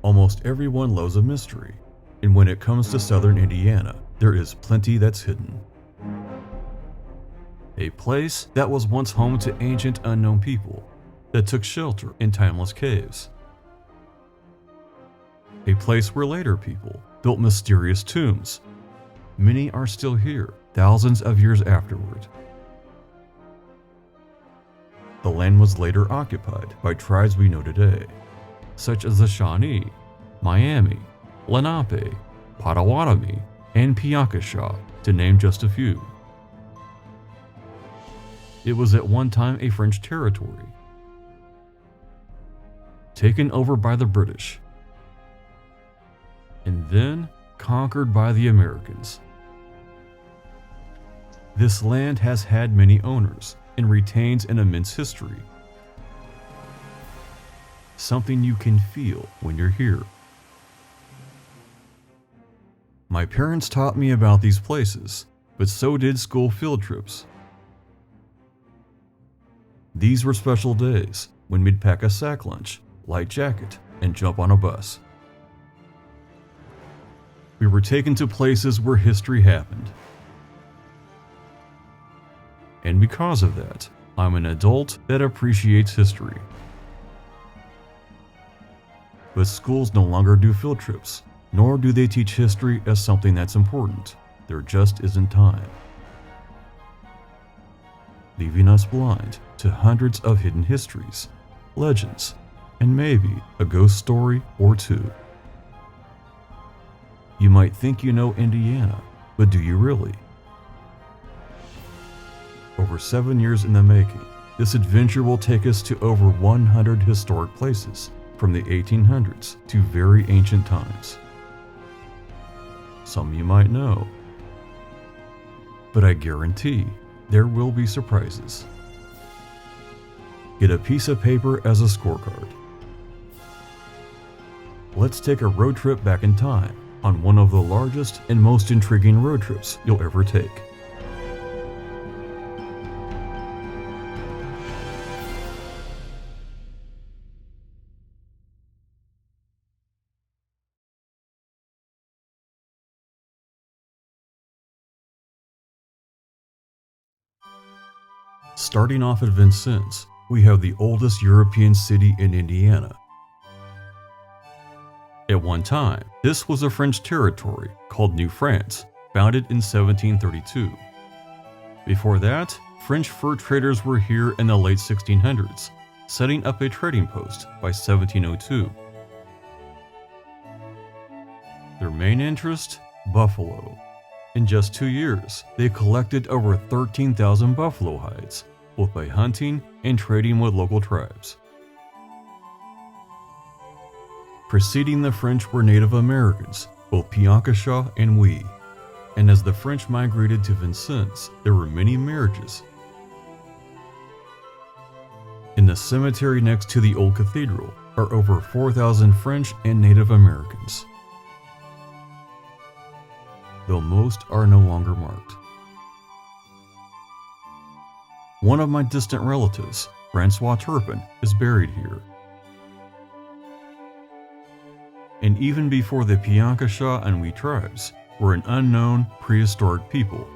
Almost everyone loves a mystery, and when it comes to southern Indiana, there is plenty that's hidden. A place that was once home to ancient unknown people that took shelter in timeless caves. A place where later people built mysterious tombs. Many are still here, thousands of years afterward. The land was later occupied by tribes we know today, such as the Shawnee, Miami, Lenape, Potawatomi, and Piankashaw, to name just a few. It was at one time a French territory, taken over by the British, and then conquered by the Americans. This land has had many owners and retains an immense history, something you can feel when you're here. My parents taught me about these places, but so did school field trips. These were special days when we'd pack a sack lunch, light jacket, and jump on a bus. We were taken to places where history happened. And because of that, I'm an adult that appreciates history. But schools no longer do field trips, nor do they teach history as something that's important. There just isn't time, leaving us blind to hundreds of hidden histories, legends, and maybe a ghost story or two. You might think you know Indiana, but do you really? Over 7 years in the making, this adventure will take us to over 100 historic places from the 1800s to very ancient times. Some you might know, but I guarantee there will be surprises. Get a piece of paper as a scorecard. Let's take a road trip back in time on one of the largest and most intriguing road trips you'll ever take. Starting off at Vincennes, we have the oldest European city in Indiana. At one time, this was a French territory called New France, founded in 1732. Before that, French fur traders were here in the late 1600s, setting up a trading post by 1702. Their main interest? Buffalo. In just 2 years, they collected over 13,000 buffalo hides, both by hunting and trading with local tribes. Preceding the French were Native Americans, both Piankashaw and Oui, and as the French migrated to Vincennes, there were many marriages. In the cemetery next to the old cathedral are over 4,000 French and Native Americans, though most are no longer marked. One of my distant relatives, Francois Turpin, is buried here. And even before the Piankashaw and Oui tribes were an unknown prehistoric people,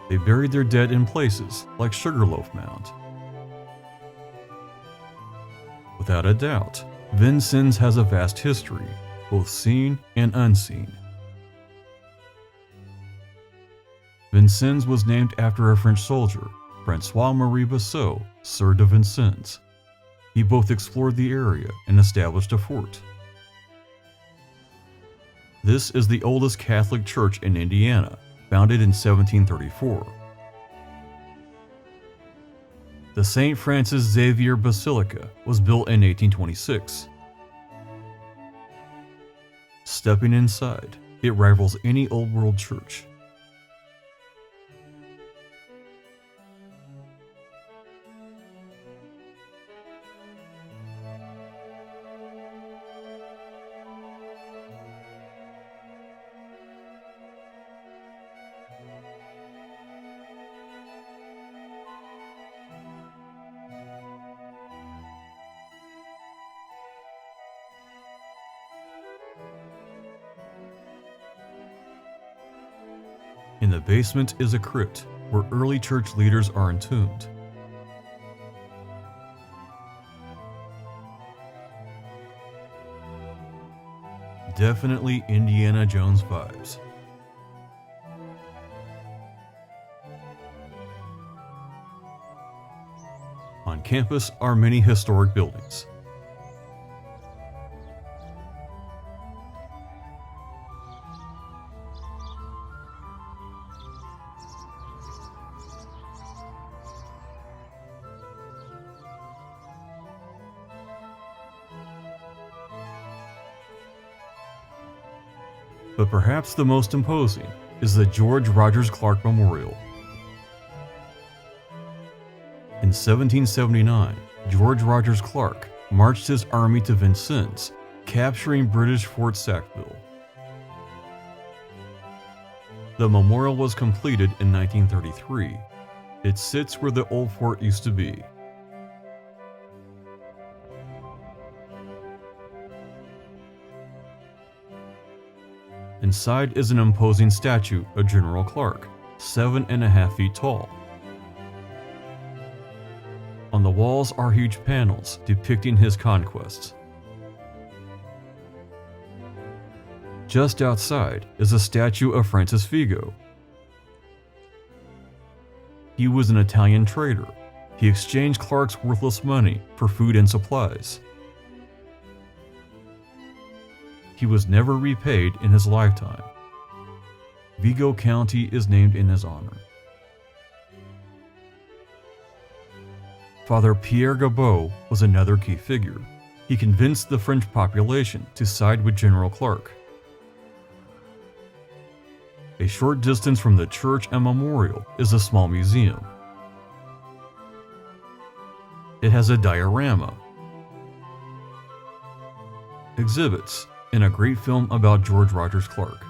they buried their dead in places like Sugarloaf Mound. Without a doubt, Vincennes has a vast history, both seen and unseen. Vincennes was named after a French soldier, François-Marie Bassot, Sieur de Vincennes. He both explored the area and established a fort. This is the oldest Catholic church in Indiana, founded in 1734. The St. Francis Xavier Basilica was built in 1826. Stepping inside, it rivals any old world church. In the basement is a crypt where early church leaders are entombed. Definitely Indiana Jones vibes. On campus are many historic buildings. But perhaps the most imposing is the George Rogers Clark Memorial. In 1779, George Rogers Clark marched his army to Vincennes, capturing British Fort Sackville. The memorial was completed in 1933. It sits where the old fort used to be. Inside is an imposing statue of General Clark, 7.5 feet tall. On the walls are huge panels depicting his conquests. Just outside is a statue of Francis Vigo. He was an Italian trader. He exchanged Clark's worthless money for food and supplies. He was never repaid in his lifetime. Vigo County is named in his honor. Father Pierre Gabeau was another key figure. He convinced the French population to side with General Clark. A short distance from the church and memorial is a small museum. It has a diorama, exhibits, and a great film about George Rogers Clark.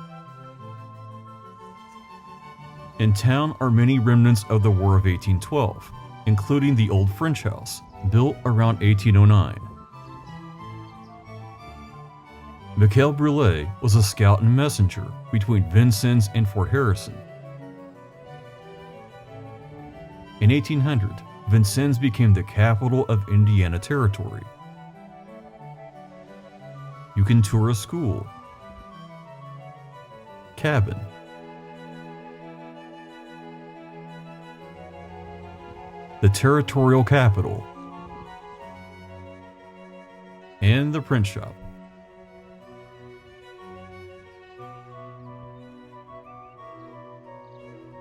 In town are many remnants of the War of 1812, including the old French house, built around 1809. Michael Brûlé was a scout and messenger between Vincennes and Fort Harrison. In 1800, Vincennes became the capital of Indiana Territory. You can tour a school, cabin, the territorial capital, and the print shop.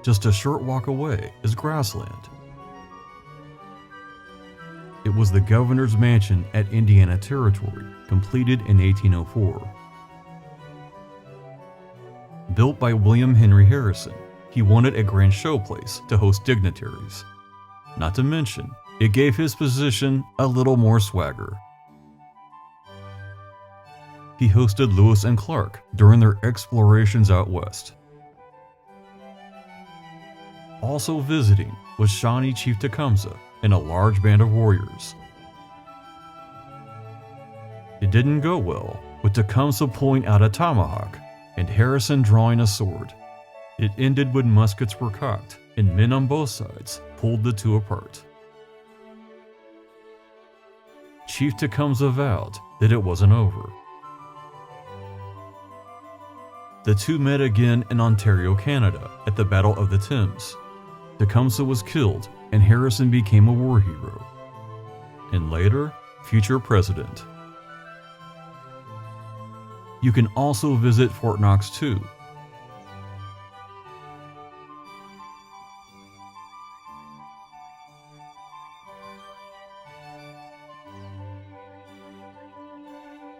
Just a short walk away is grassland. It was the governor's mansion at Indiana Territory, completed in 1804. Built by William Henry Harrison, he wanted a grand showplace to host dignitaries. Not to mention, it gave his position a little more swagger. He hosted Lewis and Clark during their explorations out west. Also visiting was Shawnee Chief Tecumseh and a large band of warriors. It didn't go well, with Tecumseh pulling out a tomahawk and Harrison drawing a sword. It ended when muskets were cocked and men on both sides pulled the two apart. Chief Tecumseh vowed that it wasn't over. The two met again in Ontario, Canada, at the Battle of the Thames. Tecumseh was killed and Harrison became a war hero, and later, future president. You can also visit Fort Knox too.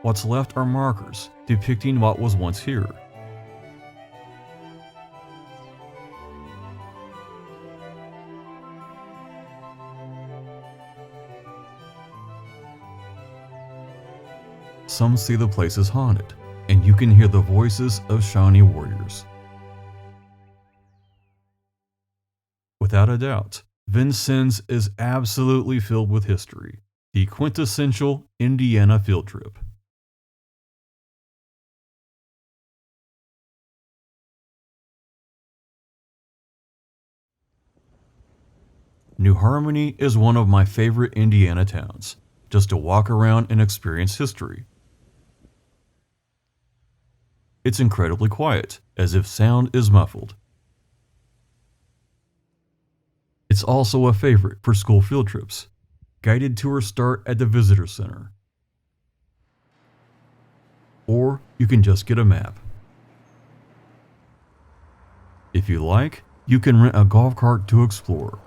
What's left are markers depicting what was once here. Some say the place is haunted, and you can hear the voices of Shawnee warriors. Without a doubt, Vincennes is absolutely filled with history, the quintessential Indiana field trip. New Harmony is one of my favorite Indiana towns, just to walk around and experience history. It's incredibly quiet, as if sound is muffled. It's also a favorite for school field trips. Guided tours start at the visitor center. Or you can just get a map. If you like, you can rent a golf cart to explore.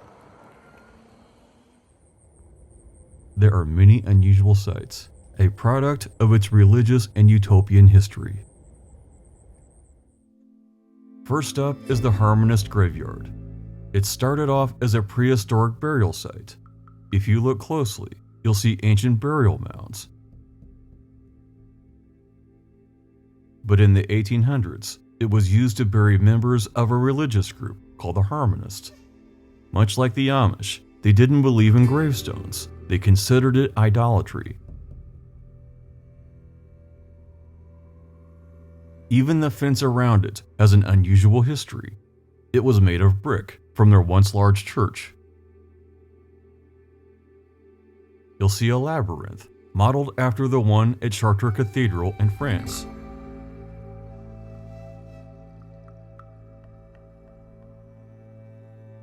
There are many unusual sights, a product of its religious and utopian history. First up is the Harmonist Graveyard. It started off as a prehistoric burial site. If you look closely, you'll see ancient burial mounds. But in the 1800s, it was used to bury members of a religious group called the Harmonists. Much like the Amish, they didn't believe in gravestones. They considered it idolatry. Even the fence around it has an unusual history. It was made of brick from their once large church. You'll see a labyrinth modeled after the one at Chartres Cathedral in France.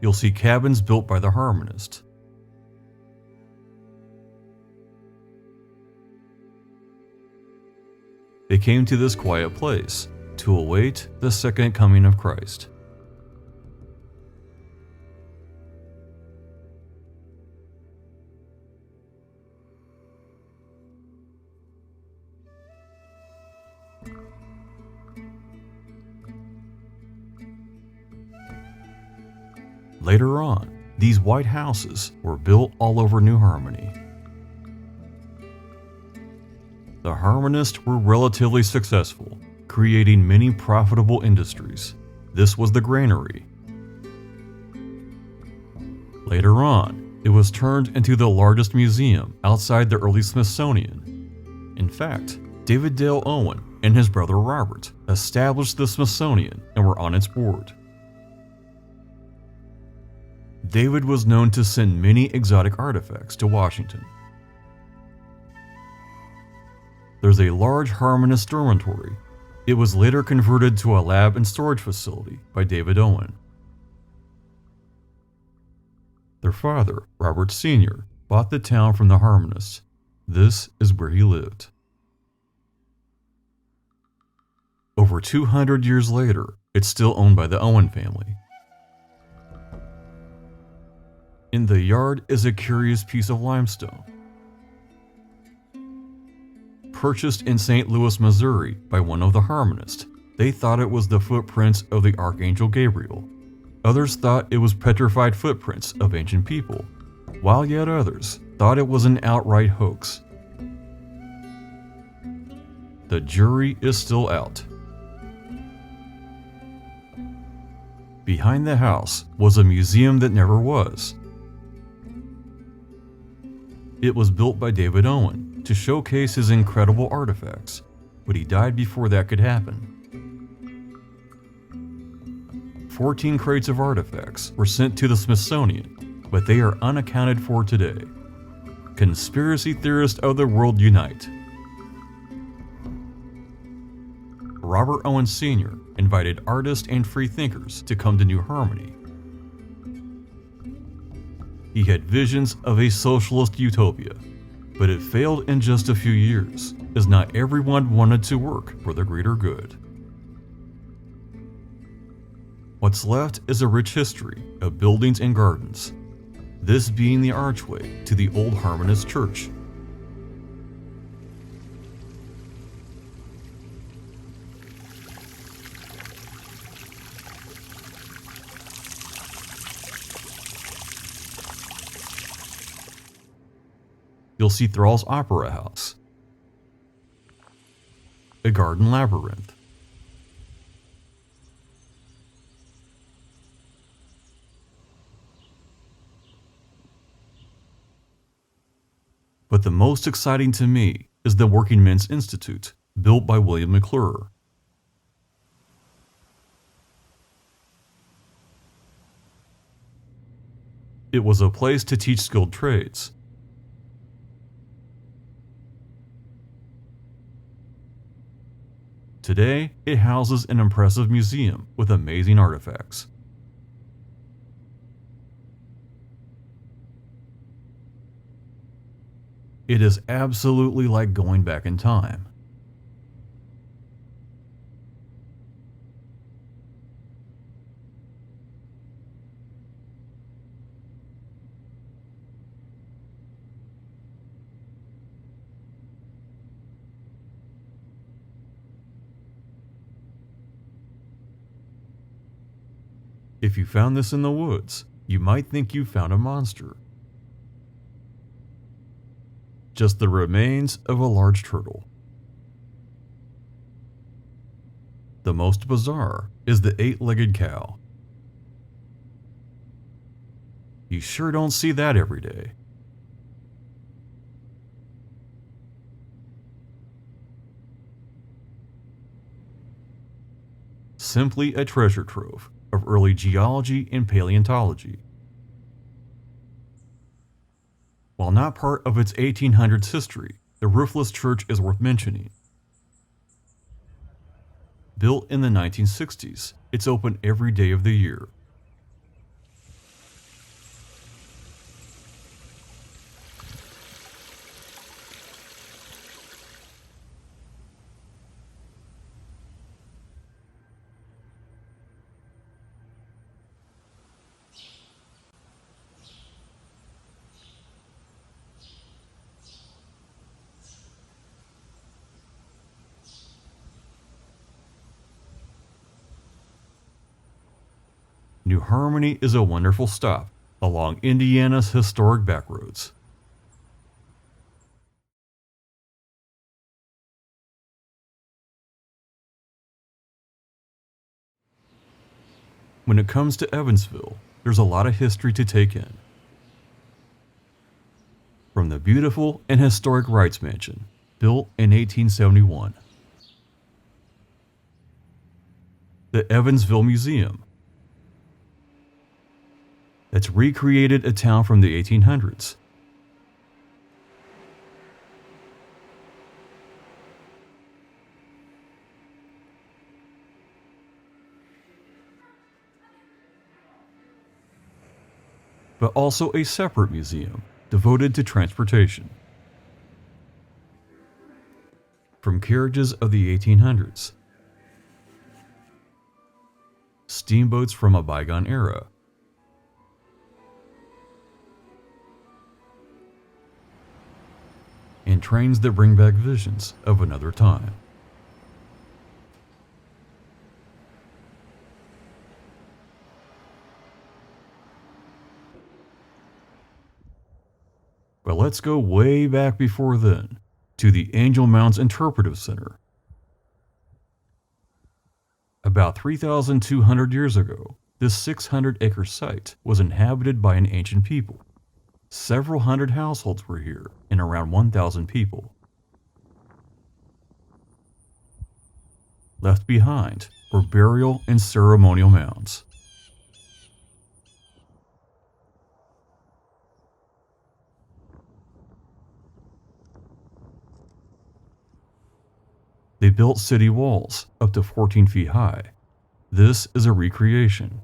You'll see cabins built by the Harmonists. They came to this quiet place to await the second coming of Christ. Later on, these white houses were built all over New Harmony. The Harmonists were relatively successful, creating many profitable industries. This was the granary. Later on, it was turned into the largest museum outside the early Smithsonian. In fact, David Dale Owen and his brother Robert established the Smithsonian and were on its board. David was known to send many exotic artifacts to Washington. There's a large Harmonist dormitory. It was later converted to a lab and storage facility by David Owen. Their father, Robert Sr., bought the town from the Harmonists. This is where he lived. Over 200 years later, it's still owned by the Owen family. In the yard is a curious piece of limestone. Purchased in St. Louis, Missouri by one of the Harmonists. They thought it was the footprints of the Archangel Gabriel. Others thought it was petrified footprints of ancient people, while yet others thought it was an outright hoax. The jury is still out. Behind the house was a museum that never was. It was built by David Owen to showcase his incredible artifacts, but he died before that could happen. 14 crates of artifacts were sent to the Smithsonian, but they are unaccounted for today. Conspiracy theorists of the world unite. Robert Owen Sr. invited artists and freethinkers to come to New Harmony. He had visions of a socialist utopia, but it failed in just a few years, as not everyone wanted to work for the greater good. What's left is a rich history of buildings and gardens, this being the archway to the old Harmonist church. You'll see Thrall's Opera House, a garden labyrinth, but the most exciting to me is the Working Men's Institute, built by William McClure. It was a place to teach skilled trades. Today, it houses an impressive museum with amazing artifacts. It is absolutely like going back in time. If you found this in the woods, you might think you found a monster. Just the remains of a large turtle. The most bizarre is the 8-legged cow. You sure don't see that every day. Simply a treasure trove of early geology and paleontology. While not part of its 1800s history, the roofless church is worth mentioning. Built in the 1960s, it's open every day of the year. New Harmony is a wonderful stop along Indiana's historic backroads. When it comes to Evansville, there's a lot of history to take in. From the beautiful and historic Wrights Mansion, built in 1871. The Evansville Museum, that's recreated a town from the 1800s. But also a separate museum devoted to transportation. From carriages of the 1800s, steamboats from a bygone era, and trains that bring back visions of another time. But let's go way back before then, to the Angel Mounds Interpretive Center. About 3,200 years ago, this 600-acre site was inhabited by an ancient people. Several hundred households were here, and around 1,000 people. Left behind were burial and ceremonial mounds. They built city walls up to 14 feet high. This is a recreation.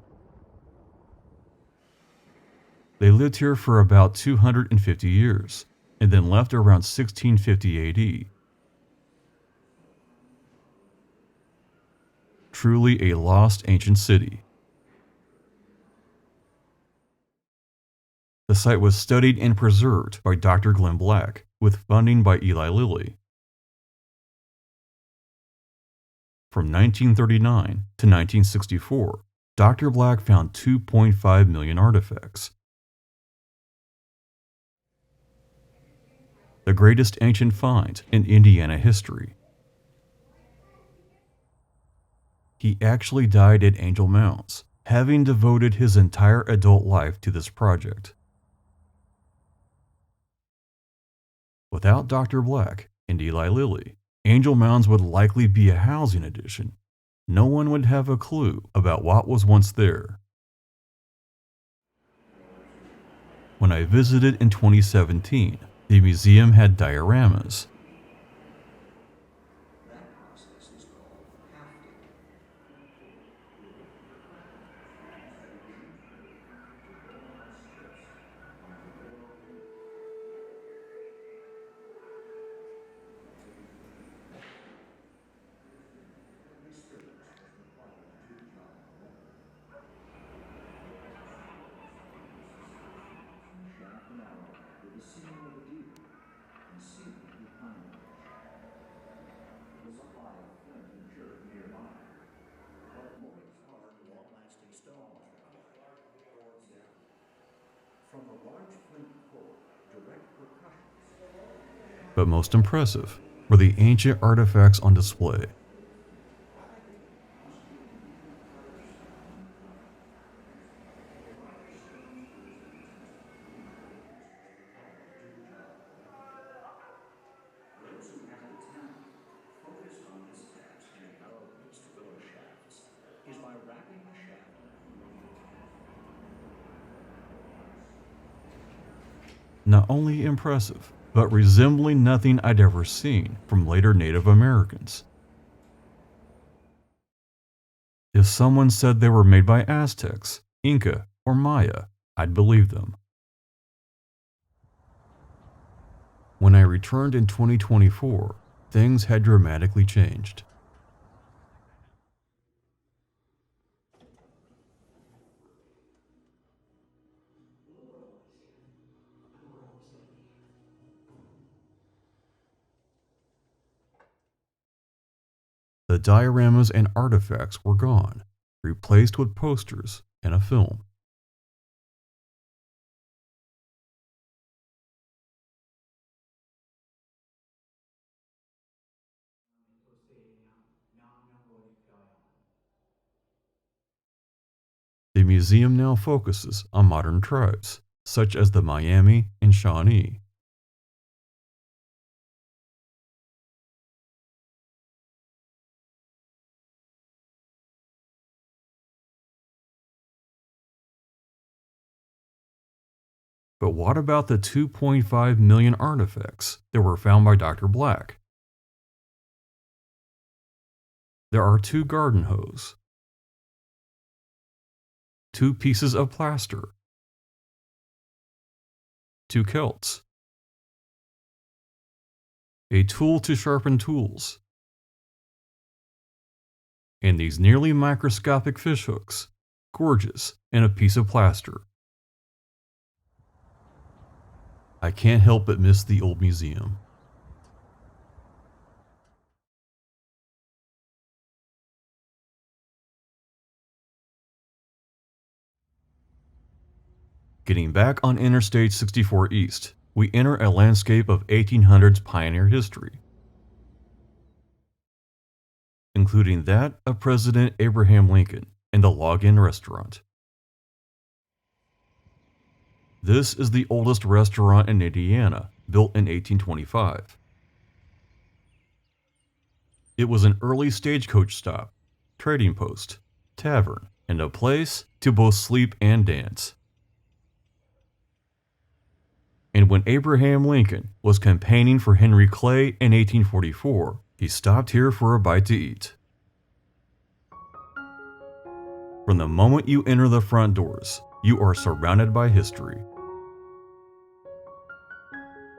They lived here for about 250 years, and then left around 1650 AD. Truly a lost ancient city. The site was studied and preserved by Dr. Glenn Black, with funding by Eli Lilly. From 1939 to 1964, Dr. Black found 2.5 million artifacts. The greatest ancient find in Indiana history. He actually died at Angel Mounds, having devoted his entire adult life to this project. Without Dr. Black and Eli Lilly, Angel Mounds would likely be a housing addition. No one would have a clue about what was once there. When I visited in 2017, the museum had dioramas. But most impressive were the ancient artifacts on display. Not only impressive, but resembling nothing I'd ever seen from later Native Americans. If someone said they were made by Aztecs, Inca, or Maya, I'd believe them. When I returned in 2024, things had dramatically changed. The dioramas and artifacts were gone, replaced with posters and a film. The museum now focuses on modern tribes, such as the Miami and Shawnee. But what about the 2.5 million artifacts that were found by Dr. Black? There are 2 garden hose, 2 pieces of plaster, 2 celts, a tool to sharpen tools, and these nearly microscopic fishhooks, gorgeous, and a piece of plaster. I can't help but miss the old museum. Getting back on Interstate 64 East, we enter a landscape of 1800s pioneer history, including that of President Abraham Lincoln and the Log-In restaurant. This is the oldest restaurant in Indiana, built in 1825. It was an early stagecoach stop, trading post, tavern, and a place to both sleep and dance. And when Abraham Lincoln was campaigning for Henry Clay in 1844, he stopped here for a bite to eat. From the moment you enter the front doors, you are surrounded by history.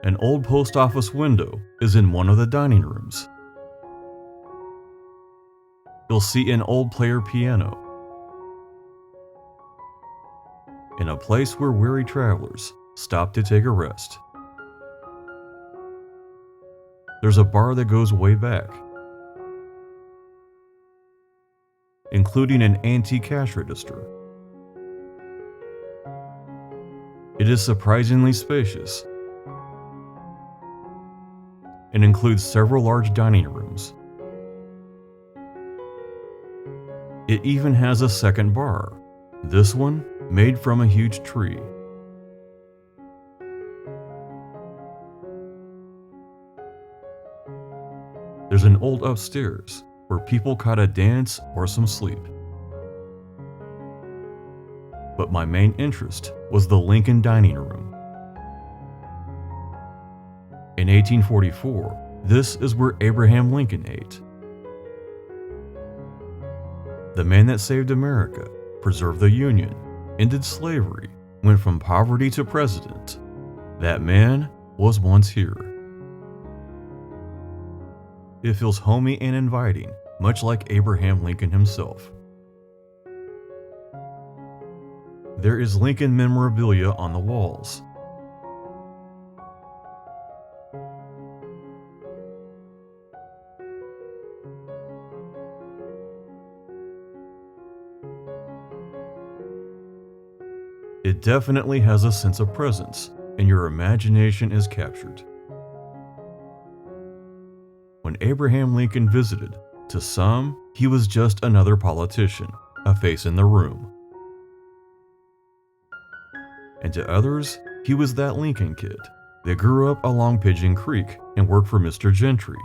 An old post office window is in one of the dining rooms. You'll see an old player piano. In a place where weary travelers stop to take a rest. There's a bar that goes way back, including an antique cash register. It is surprisingly spacious and includes several large dining rooms. It even has a second bar, this one made from a huge tree. There's an old upstairs where people caught a dance or some sleep. But my main interest was the Lincoln dining room. In 1844, this is where Abraham Lincoln ate. The man that saved America, preserved the Union, ended slavery, went from poverty to president. That man was once here. It feels homey and inviting, much like Abraham Lincoln himself. There is Lincoln memorabilia on the walls. It definitely has a sense of presence, and your imagination is captured. When Abraham Lincoln visited, to some, he was just another politician, a face in the room. And to others, he was that Lincoln kid that grew up along Pigeon Creek and worked for Mr. Gentry.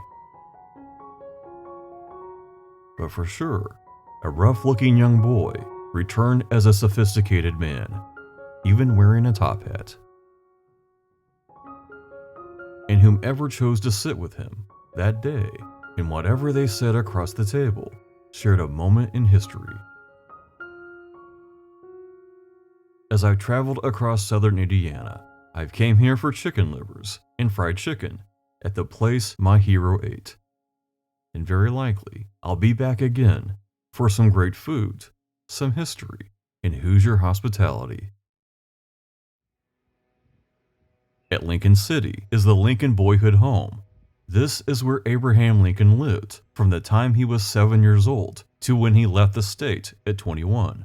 But for sure, a rough-looking young boy returned as a sophisticated man, even wearing a top hat. And whomever chose to sit with him that day, and whatever they said across the table, shared a moment in history. As I've traveled across southern Indiana, I've came here for chicken livers and fried chicken at the place my hero ate. And very likely, I'll be back again for some great food, some history, and Hoosier hospitality. At Lincoln City is the Lincoln Boyhood Home. This is where Abraham Lincoln lived from the time he was 7 years old to when he left the state at 21.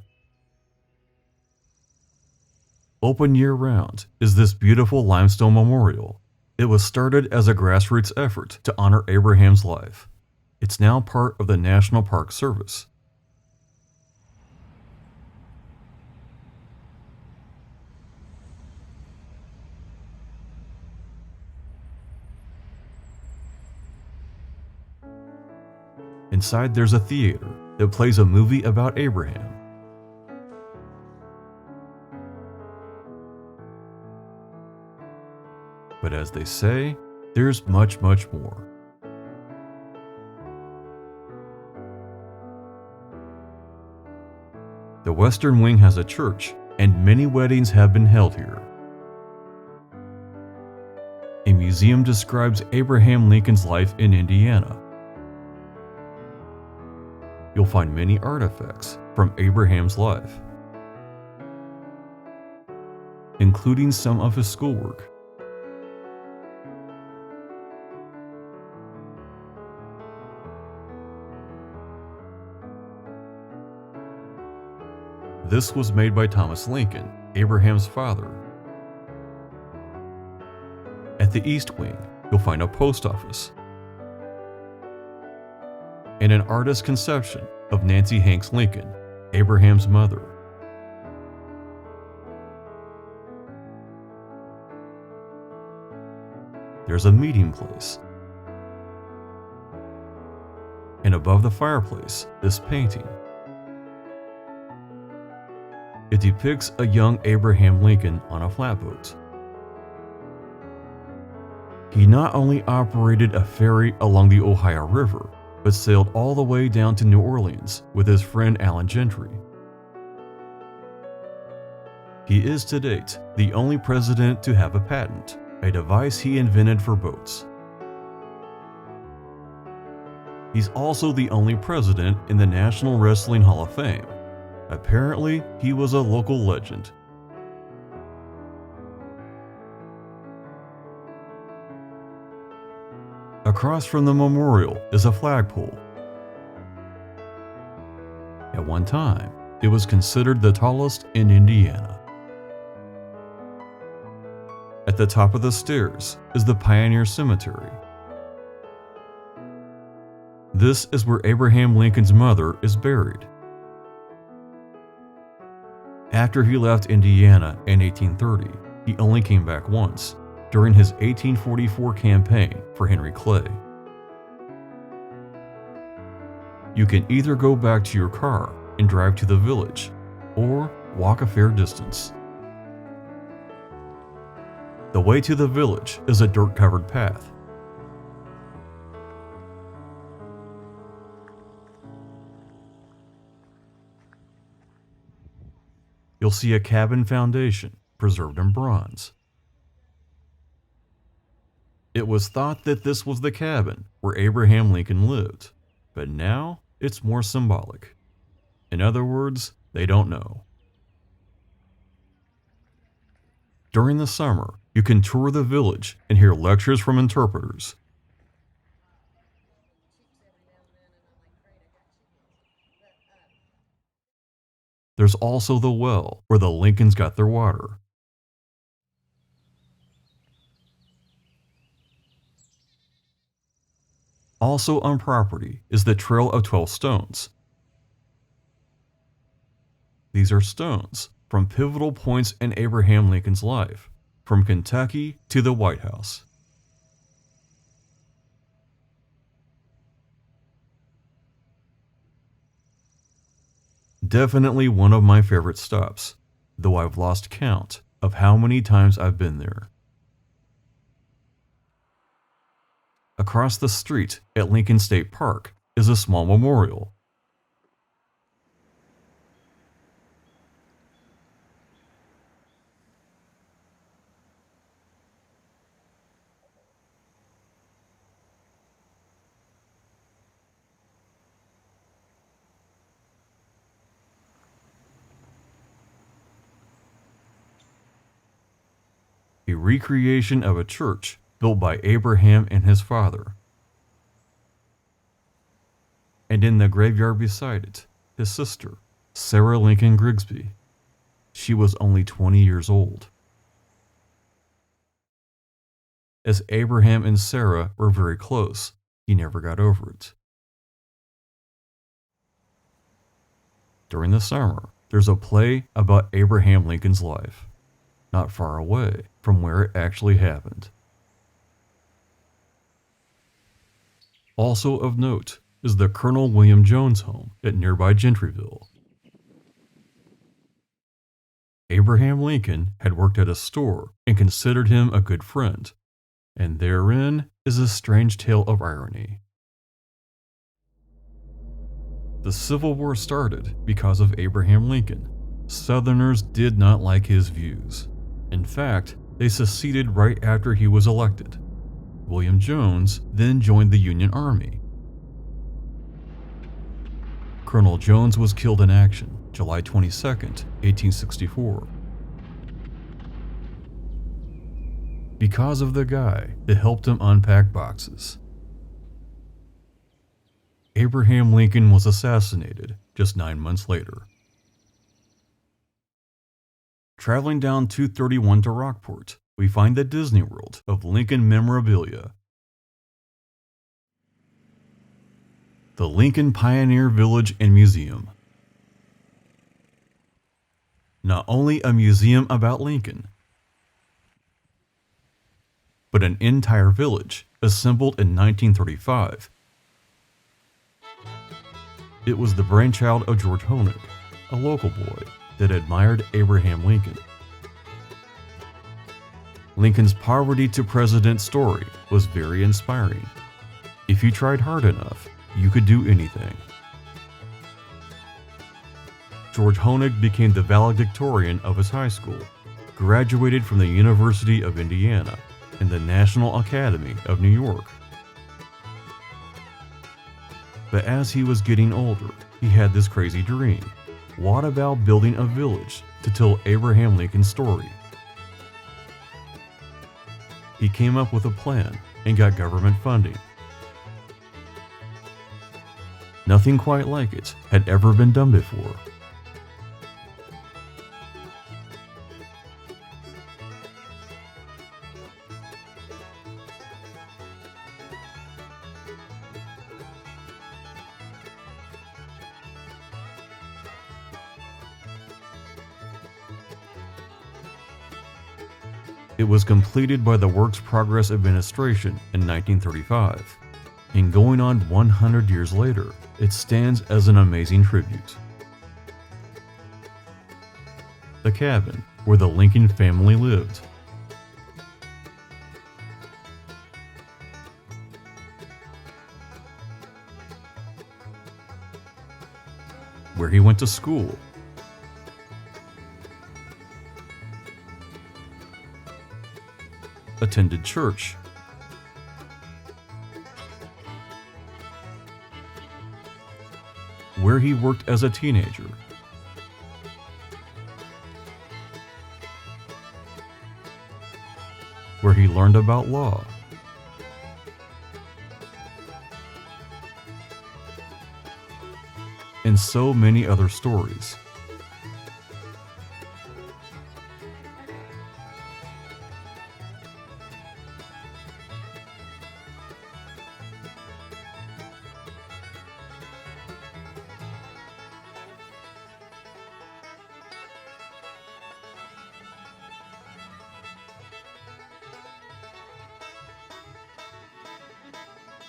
Open year-round is this beautiful limestone memorial. It was started as a grassroots effort to honor Abraham's life. It's now part of the National Park Service. Inside there's a theater that plays a movie about Abraham. But as they say, there's much, much more. The Western Wing has a church, and many weddings have been held here. A museum describes Abraham Lincoln's life in Indiana. You'll find many artifacts from Abraham's life, including some of his schoolwork. This was made by Thomas Lincoln, Abraham's father. At the East Wing, you'll find a post office and an artist's conception of Nancy Hanks Lincoln, Abraham's mother. There's a meeting place. And above the fireplace, this painting. It depicts a young Abraham Lincoln on a flatboat. He not only operated a ferry along the Ohio River, but sailed all the way down to New Orleans with his friend Allen Gentry. He is to date the only president to have a patent, a device he invented for boats. He's also the only president in the National Wrestling Hall of Fame. Apparently, he was a local legend. Across from the memorial is a flagpole. At one time, it was considered the tallest in Indiana. At the top of the stairs is the Pioneer Cemetery. This is where Abraham Lincoln's mother is buried. After he left Indiana in 1830, he only came back once, during his 1844 campaign for Henry Clay. You can either go back to your car and drive to the village, or walk a fair distance. The way to the village is a dirt-covered path. You'll see a cabin foundation preserved in bronze. It was thought that this was the cabin where Abraham Lincoln lived, but now it's more symbolic. In other words, they don't know. During the summer, you can tour the village and hear lectures from interpreters. There's also the well where the Lincolns got their water. Also on property is the Trail of 12 Stones. These are stones from pivotal points in Abraham Lincoln's life, from Kentucky to the White House. Definitely one of my favorite stops, though I've lost count of how many times I've been there. Across the street at Lincoln State Park is a small memorial. A recreation of a church built by Abraham and his father. And in the graveyard beside it, his sister, Sarah Lincoln Grigsby. She was only 20 years old. As Abraham and Sarah were very close, he never got over it. During the summer, there's a play about Abraham Lincoln's life, not far away from where it actually happened. Also of note is the Colonel William Jones home at nearby Gentryville. Abraham Lincoln had worked at a store and considered him a good friend, and therein is a strange tale of irony. The Civil War started because of Abraham Lincoln. Southerners did not like his views. In fact, they seceded right after he was elected. William Jones then joined the Union Army. Colonel Jones was killed in action, July 22, 1864. Because of the guy that helped him unpack boxes. Abraham Lincoln was assassinated just 9 months later. Traveling down 231 to Rockport, we find the Disney World of Lincoln memorabilia. The Lincoln Pioneer Village and Museum. Not only a museum about Lincoln, but an entire village assembled in 1935. It was the brainchild of George Honig, a local boy that admired Abraham Lincoln. Lincoln's poverty to president story was very inspiring. If you tried hard enough, you could do anything. George Honig became the valedictorian of his high school, graduated from the University of Indiana and the National Academy of New York. But as he was getting older, he had this crazy dream. What about building a village to tell Abraham Lincoln's story? He came up with a plan and got government funding. Nothing quite like it had ever been done before. It was completed by the Works Progress Administration in 1935, and going on 100 years later, it stands as an amazing tribute. The cabin where the Lincoln family lived. where he went to school, attended church, where he worked as a teenager, where he learned about law, and so many other stories.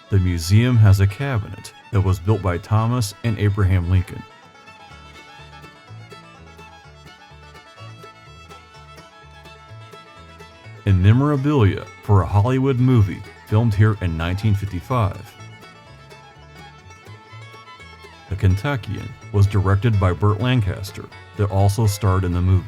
The museum has a cabinet that was built by Thomas and Abraham Lincoln. And memorabilia for a Hollywood movie filmed here in 1955. The Kentuckian was directed by Burt Lancaster, that also starred in the movie.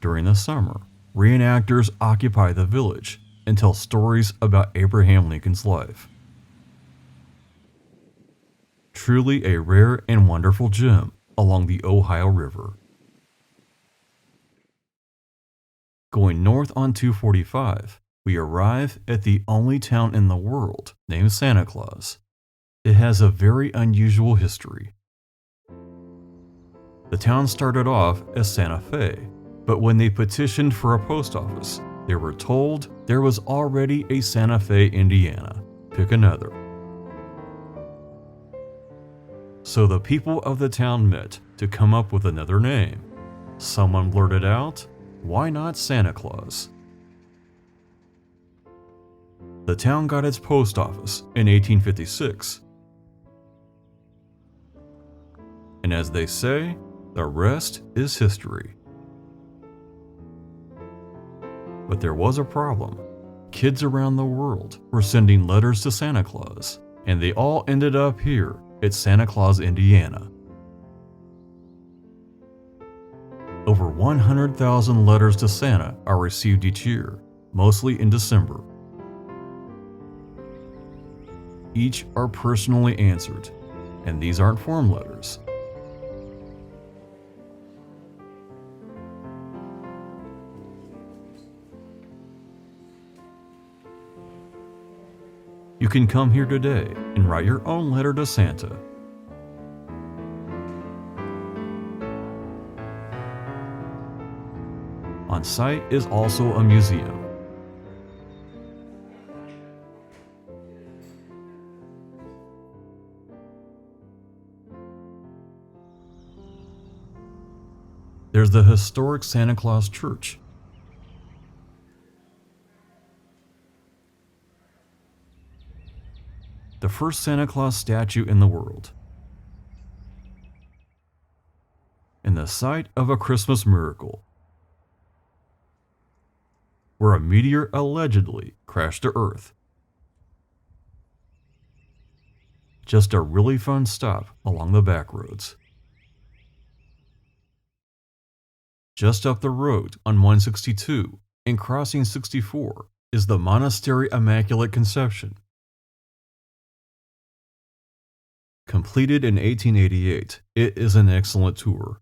During the summer, reenactors occupy the village and tell stories about Abraham Lincoln's life. Truly a rare and wonderful gem along the Ohio River. Going north on 245, we arrive at the only town in the world named Santa Claus. It has a very unusual history. The town started off as Santa Fe, but when they petitioned for a post office, they were told there was already a Santa Fe, Indiana. Pick another. So the people of the town met to come up with another name. Someone blurted out, "Why not Santa Claus?" The town got its post office in 1856. And as they say, the rest is history. But there was a problem. Kids around the world were sending letters to Santa Claus, and they all ended up here at Santa Claus, Indiana. Over 100,000 letters to Santa are received each year, mostly in December. Each are personally answered, and these aren't form letters. You can come here today and write your own letter to Santa. On site is also a museum. There's the historic Santa Claus Church. The first Santa Claus statue in the world. And the site of a Christmas miracle, where a meteor allegedly crashed to Earth. Just a really fun stop along the back roads. Just up the road on 162 and crossing 64 is the Monastery Immaculate Conception. Completed in 1888, it is an excellent tour.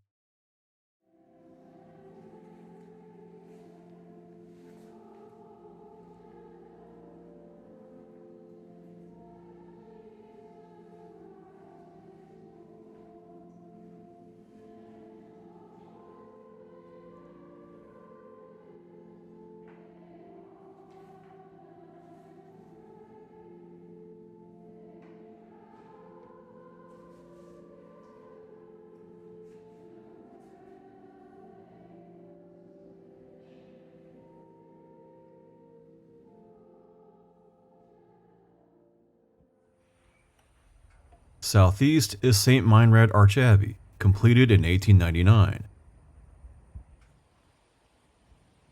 Southeast is St. Meinrad Archabbey, completed in 1899.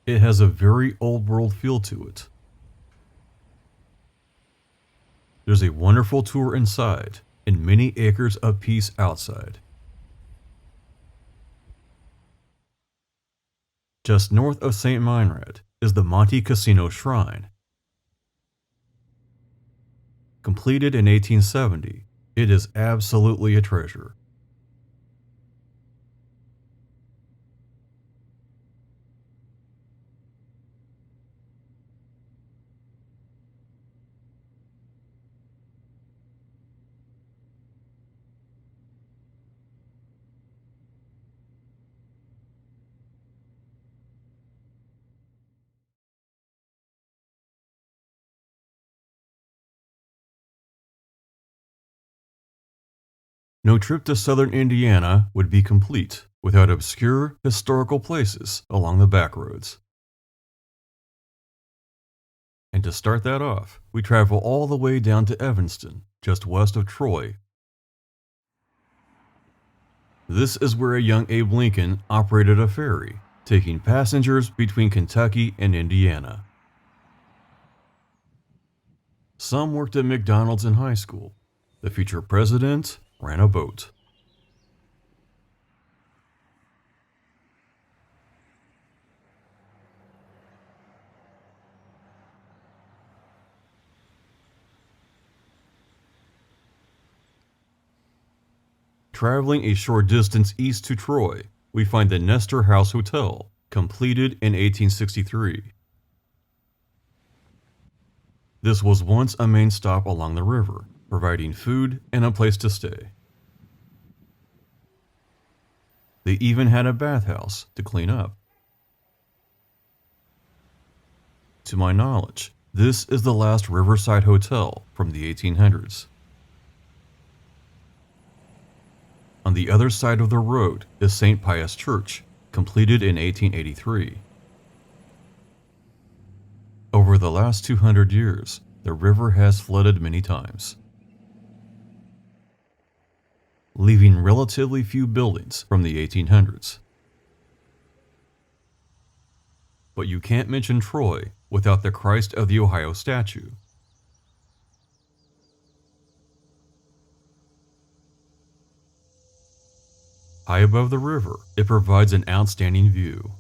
It has a very old world feel to it. There's a wonderful tour inside and many acres of peace outside. Just north of St. Meinrad is the Monte Cassino Shrine. Completed in 1870, it is absolutely a treasure. No trip to southern Indiana would be complete without obscure historical places along the backroads. And to start that off, we travel all the way down to Evanston, just west of Troy. This is where a young Abe Lincoln operated a ferry, taking passengers between Kentucky and Indiana. Some worked at McDonald's in high school. The future president ran a boat. Traveling a short distance east to Troy, we find the Nestor House Hotel, completed in 1863. This was once a main stop along the river, providing food and a place to stay. They even had a bathhouse to clean up. To my knowledge, this is the last riverside hotel from the 1800s. On the other side of the road is St. Pius Church, completed in 1883. Over the last 200 years, the river has flooded many times, leaving relatively few buildings from the 1800s. But you can't mention Troy without the Christ of the Ohio statue. High above the river, it provides an outstanding view.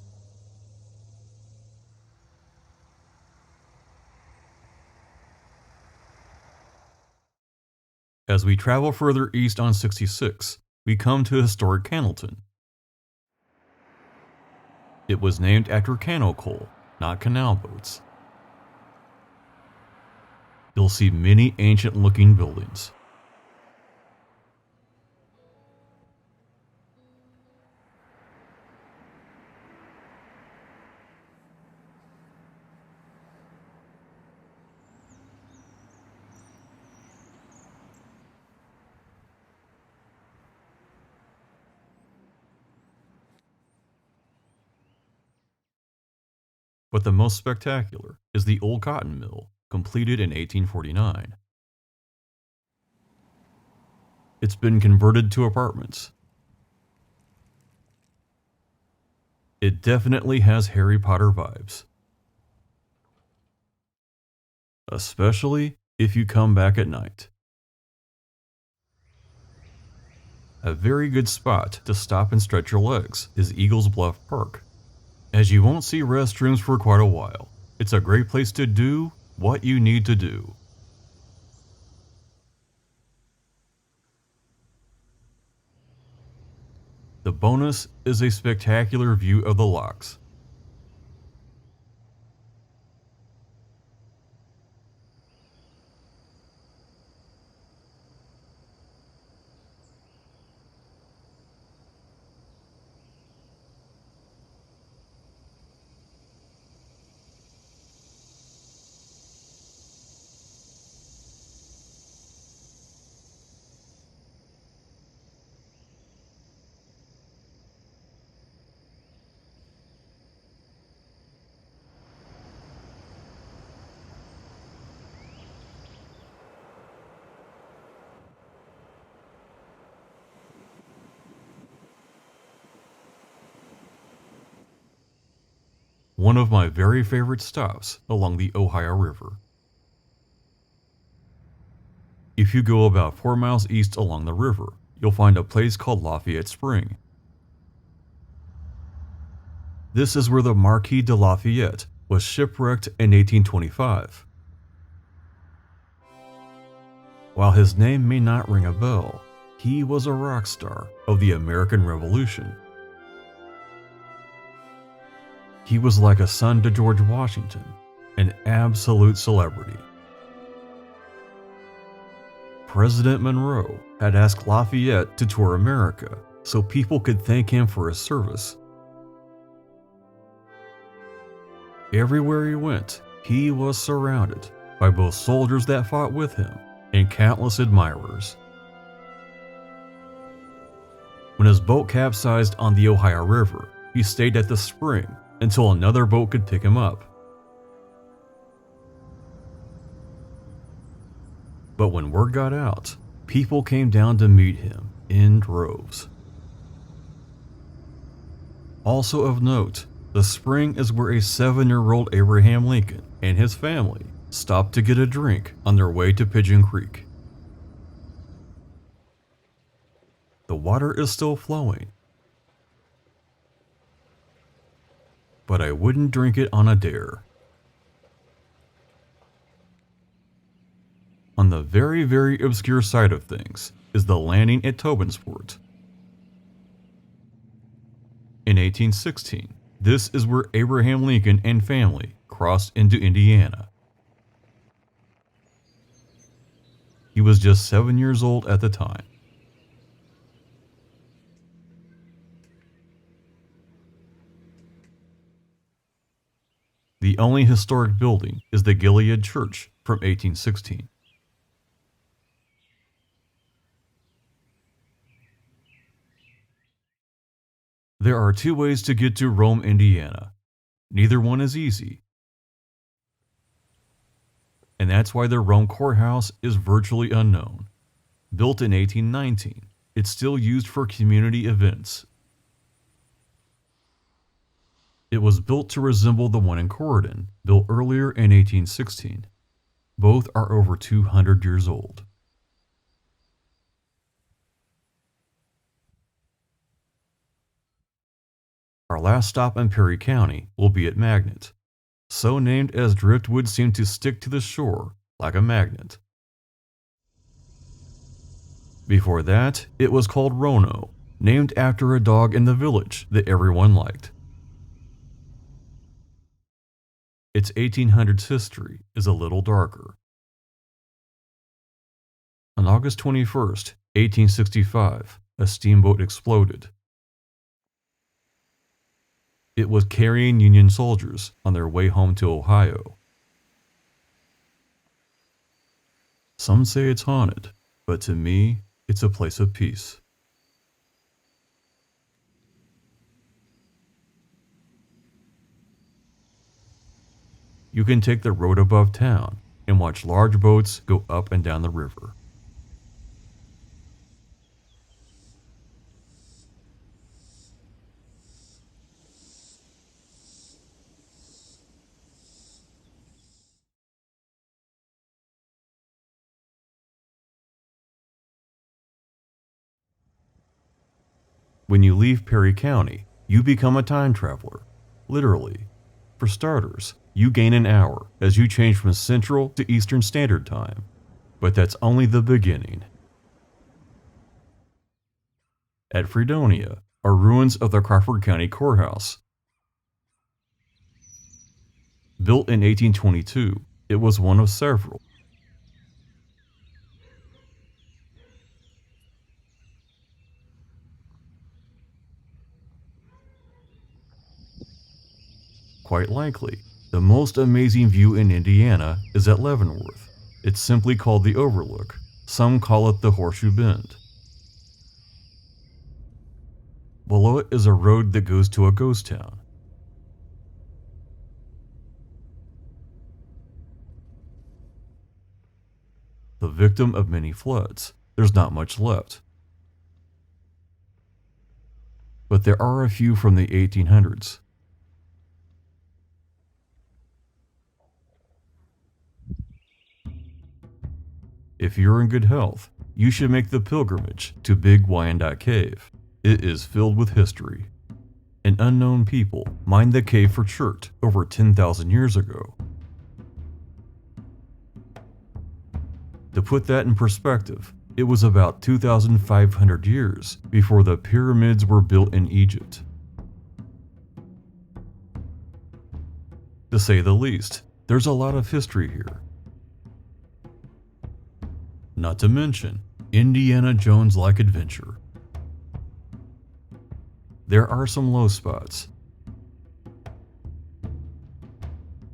As we travel further east on 66, we come to historic Cannelton. It was named after canoe coal, not canal boats. You'll see many ancient-looking buildings. But the most spectacular is the old cotton mill, completed in 1849. It's been converted to apartments. It definitely has Harry Potter vibes. Especially if you come back at night. A very good spot to stop and stretch your legs is Eagles Bluff Park. As you won't see restrooms for quite a while, it's a great place to do what you need to do. The bonus is a spectacular view of the locks. One of my very favorite stops along the Ohio River. If you go about 4 miles east along the river, you'll find a place called Lafayette Spring. This is where the Marquis de Lafayette was shipwrecked in 1825. While his name may not ring a bell, he was a rock star of the American Revolution. He was like a son to George Washington, an absolute celebrity. President Monroe had asked Lafayette to tour America so people could thank him for his service. Everywhere he went, he was surrounded by both soldiers that fought with him and countless admirers. When his boat capsized on the Ohio River, he stayed at the spring until another boat could pick him up. But when word got out, people came down to meet him in droves. Also of note, the spring is where a 7-year-old Abraham Lincoln and his family stopped to get a drink on their way to Pigeon Creek. The water is still flowing, but I wouldn't drink it on a dare. On the very, very obscure side of things is the landing at Tobinsport. In 1816, this is where Abraham Lincoln and family crossed into Indiana. He was just 7 years old at the time. The only historic building is the Gilead Church from 1816. There are 2 ways to get to Rome, Indiana. Neither one is easy. And that's why the Rome courthouse is virtually unknown. Built in 1819, it's still used for community events. It was built to resemble the one in Corydon, built earlier in 1816. Both are over 200 years old. Our last stop in Perry County will be at Magnet, so named as driftwood seemed to stick to the shore like a magnet. Before that, it was called Rono, named after a dog in the village that everyone liked. Its 1800s history is a little darker. On August 21st, 1865, a steamboat exploded. It was carrying Union soldiers on their way home to Ohio. Some say it's haunted, but to me, it's a place of peace. You can take the road above town and watch large boats go up and down the river. When you leave Perry County, you become a time traveler, literally. For starters, you gain an hour as you change from Central to Eastern Standard Time, but that's only the beginning. At Fredonia are ruins of the Crawford County Courthouse. Built in 1822, it was one of several. Quite likely, the most amazing view in Indiana is at Leavenworth. It's simply called the Overlook. Some call it the Horseshoe Bend. Below it is a road that goes to a ghost town. The victim of many floods, there's not much left. But there are a few from the 1800s. If you're in good health, you should make the pilgrimage to Big Wyandotte Cave. It is filled with history. An unknown people mined the cave for chert over 10,000 years ago. To put that in perspective, it was about 2,500 years before the pyramids were built in Egypt. To say the least, there's a lot of history here. Not to mention, Indiana Jones-like adventure. There are some low spots.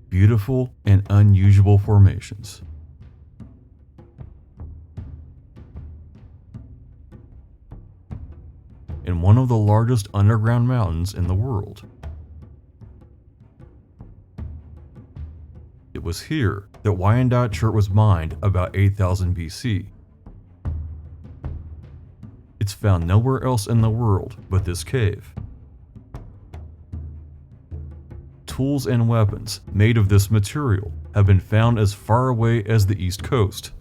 Beautiful and unusual formations. And one of the largest underground mountains in the world. It was here that Wyandotte chert was mined about 8000 BC. It's found nowhere else in the world but this cave. Tools and weapons made of this material have been found as far away as the East Coast.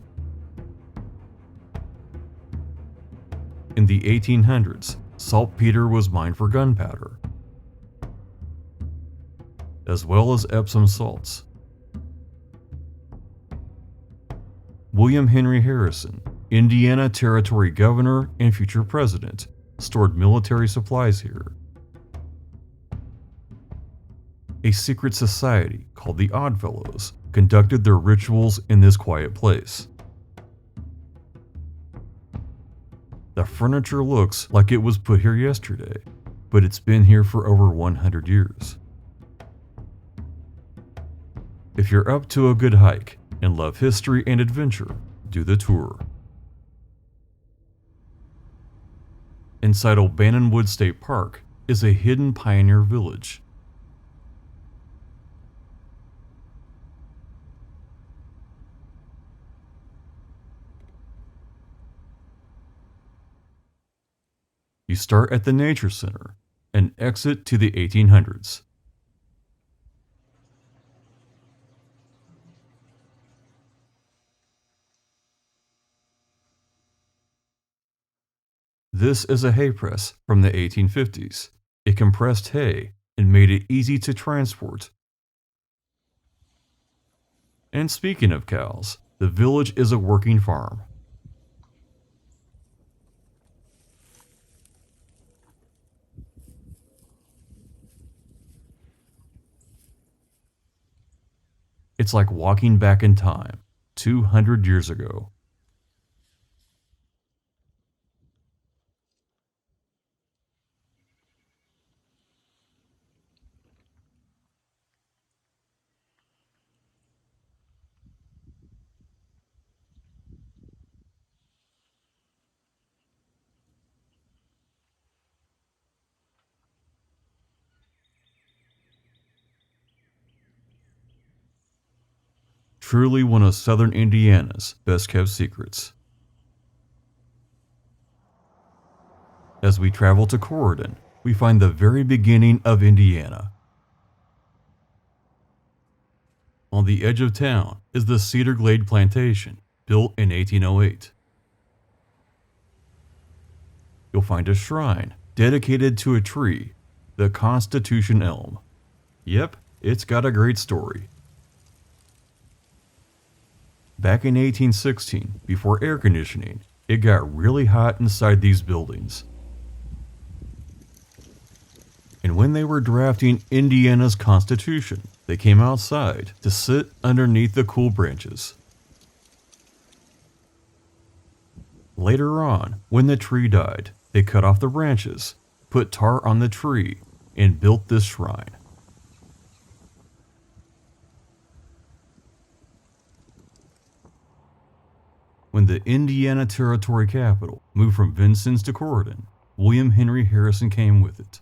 In the 1800s, saltpeter was mined for gunpowder, as well as Epsom salts. William Henry Harrison, Indiana Territory Governor and future president, stored military supplies here. A secret society called the Oddfellows conducted their rituals in this quiet place. The furniture looks like it was put here yesterday, but it's been here for over 100 years. If you're up to a good hike and love history and adventure, do the tour. Inside O'Bannon Wood State Park is a hidden pioneer village. You start at the Nature Center and exit to the 1800s. This is a hay press from the 1850s. It compressed hay and made it easy to transport. And speaking of cows, the village is a working farm. It's like walking back in time, 200 years ago. Truly one of southern Indiana's best kept secrets. As we travel to Corydon, we find the very beginning of Indiana. On the edge of town is the Cedar Glade Plantation, built in 1808. You'll find a shrine dedicated to a tree, the Constitution Elm. Yep, it's got a great story. Back in 1816, before air conditioning, it got really hot inside these buildings. And when they were drafting Indiana's Constitution, they came outside to sit underneath the cool branches. Later on, when the tree died, they cut off the branches, put tar on the tree, and built this shrine. When the Indiana Territory capital moved from Vincennes to Corydon, William Henry Harrison came with it.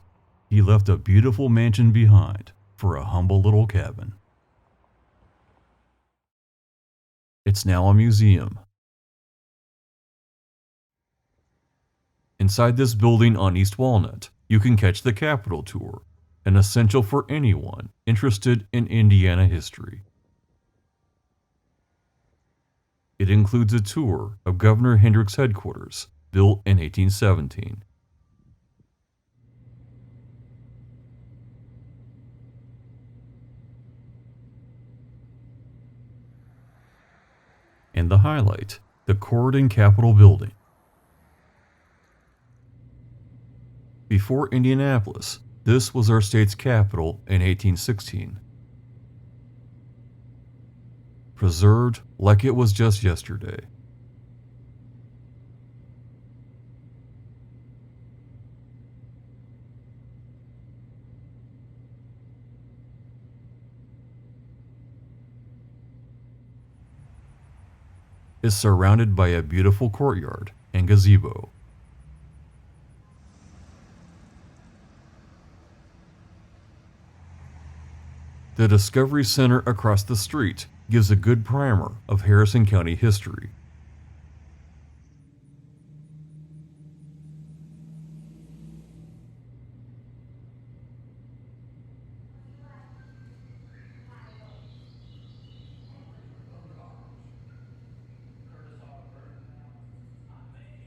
He left a beautiful mansion behind for a humble little cabin. It's now a museum. Inside this building on East Walnut, you can catch the Capitol tour, an essential for anyone interested in Indiana history. It includes a tour of Governor Hendrick's headquarters, built in 1817. And the highlight, the Corydon Capitol Building. Before Indianapolis, this was our state's capital in 1816. Preserved like it was just yesterday. Is surrounded by a beautiful courtyard and gazebo. The Discovery Center across the street gives a good primer of Harrison County history.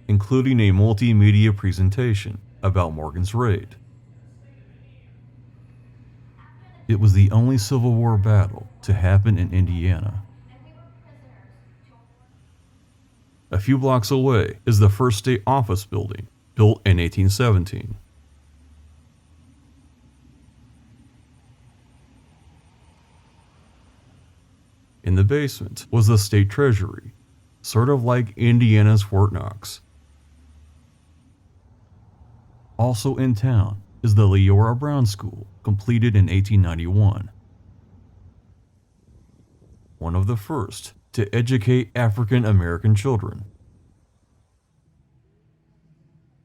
Including a multimedia presentation about Morgan's raid. It was the only Civil War battle to happen in Indiana. A few blocks away is the first state office building, built in 1817. In the basement was the state treasury, sort of like Indiana's Fort Knox. Also in town is the Leora Brown School, completed in 1891. One of the first to educate African American children.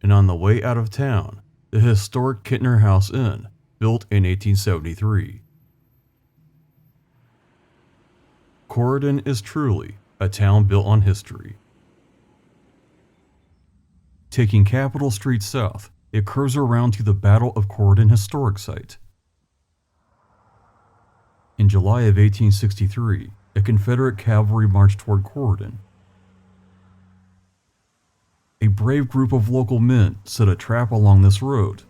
And on the way out of town, the historic Kintner House Inn, built in 1873. Corydon is truly a town built on history. Taking Capitol Street south, it curves around to the Battle of Corydon Historic Site. In July of 1863, a Confederate cavalry marched toward Corydon. A brave group of local men set a trap along this road,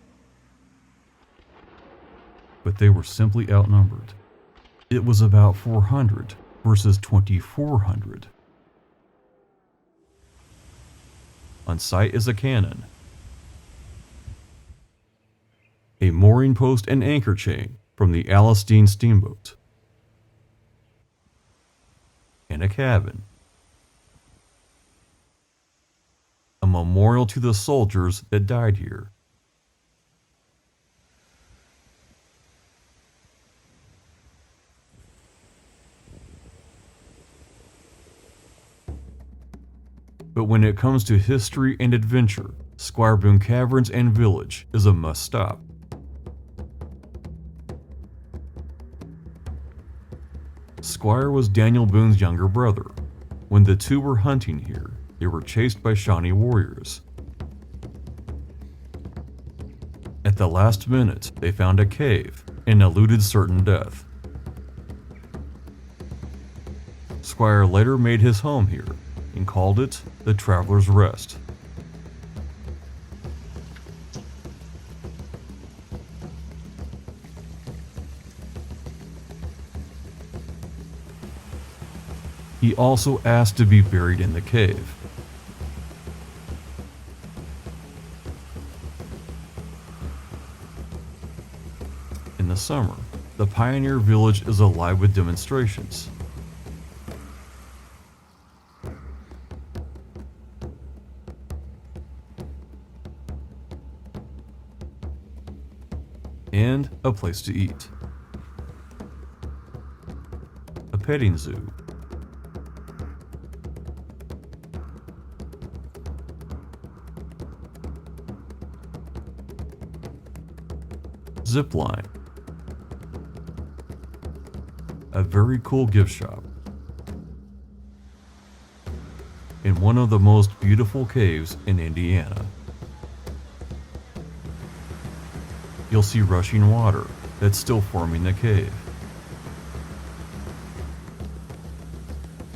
but they were simply outnumbered. It was about 400 versus 2,400. On site is a cannon, a mooring post and anchor chain from the Alastine steamboat, and a cabin. A memorial to the soldiers that died here. But when it comes to history and adventure, Squire Boone Caverns and Village is a must-stop. Squire was Daniel Boone's younger brother. When the two were hunting here, they were chased by Shawnee warriors. At the last minute, they found a cave and eluded certain death. Squire later made his home here and called it the Traveler's Rest. He also asked to be buried in the cave. In the summer, the Pioneer Village is alive with demonstrations. And a place to eat. A petting zoo. Zip line. A very cool gift shop. In one of the most beautiful caves in Indiana. You'll see rushing water that's still forming the cave.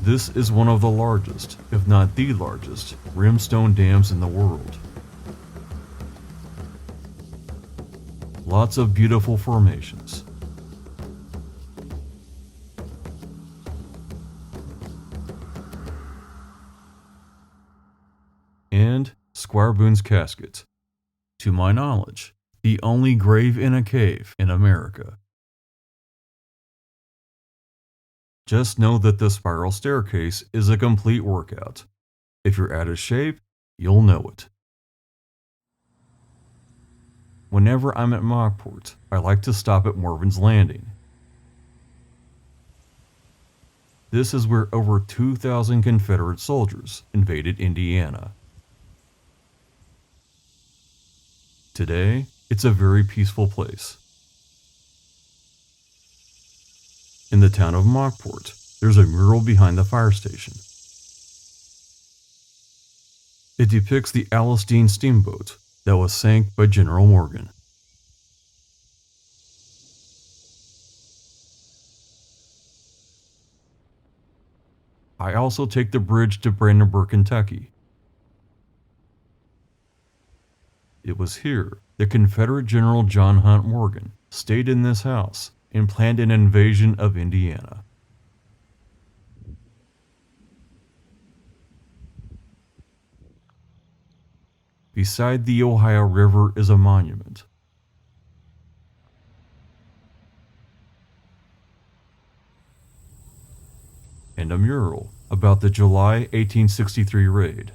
This is one of the largest, if not the largest, rimstone dams in the world. Lots of beautiful formations. And Squire Boone's casket. To my knowledge, the only grave in a cave in America. Just know that the spiral staircase is a complete workout. If you're out of shape, you'll know it. Whenever I'm at Mockport, I like to stop at Morven's Landing. This is where over 2,000 Confederate soldiers invaded Indiana. Today, it's a very peaceful place. In the town of Mockport, there's a mural behind the fire station. It depicts the Alice Dean steamboat that was sank by General Morgan. I also take the bridge to Brandenburg, Kentucky. It was here that Confederate General John Hunt Morgan stayed in this house and planned an invasion of Indiana. Beside the Ohio River is a monument. And a mural about the July 1863 raid.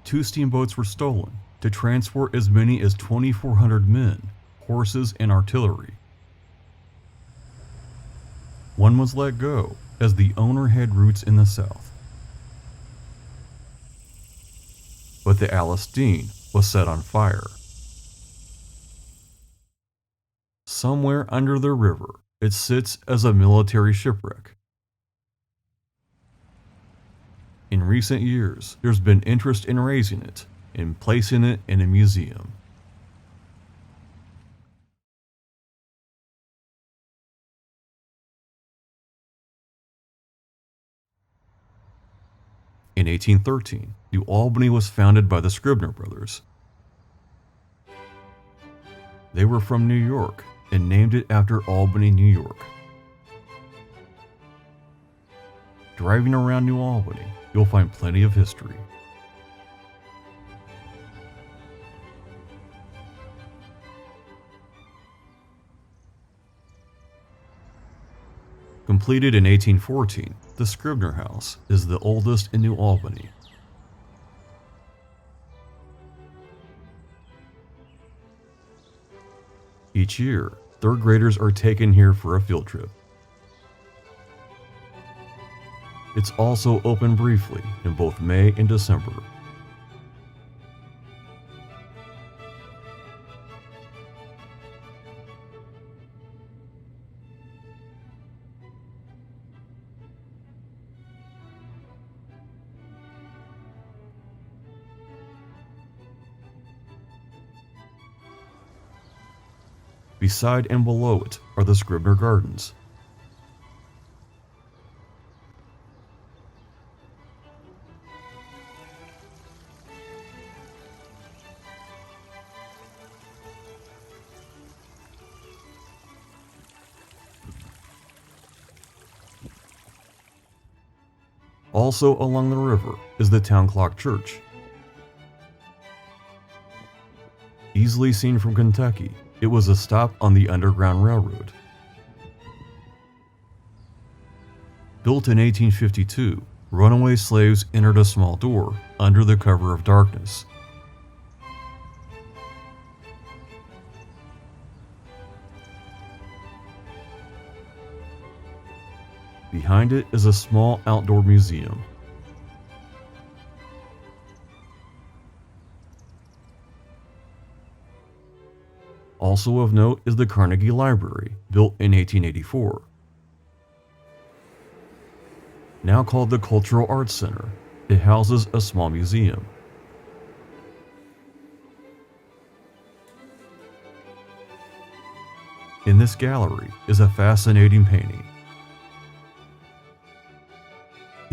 2 steamboats were stolen to transport as many as 2,400 men, horses, and artillery. One was let go as the owner had roots in the South. But the Alice Dean was set on fire. Somewhere under the river, it sits as a military shipwreck. In recent years, there's been interest in raising it and placing it in a museum. In 1813, New Albany was founded by the Scribner brothers. They were from New York and named it after Albany, New York. Driving around New Albany, you'll find plenty of history. Completed in 1814, the Scribner House is the oldest in New Albany. Each year, 3rd graders are taken here for a field trip. It's also open briefly in both May and December. Beside and below it are the Scribner Gardens. Also along the river is the Town Clock Church. Easily seen from Kentucky, it was a stop on the Underground Railroad. Built in 1852, runaway slaves entered a small door under the cover of darkness. Behind it is a small outdoor museum. Also of note is the Carnegie Library, built in 1884. Now called the Cultural Arts Center, it houses a small museum. In this gallery is a fascinating painting.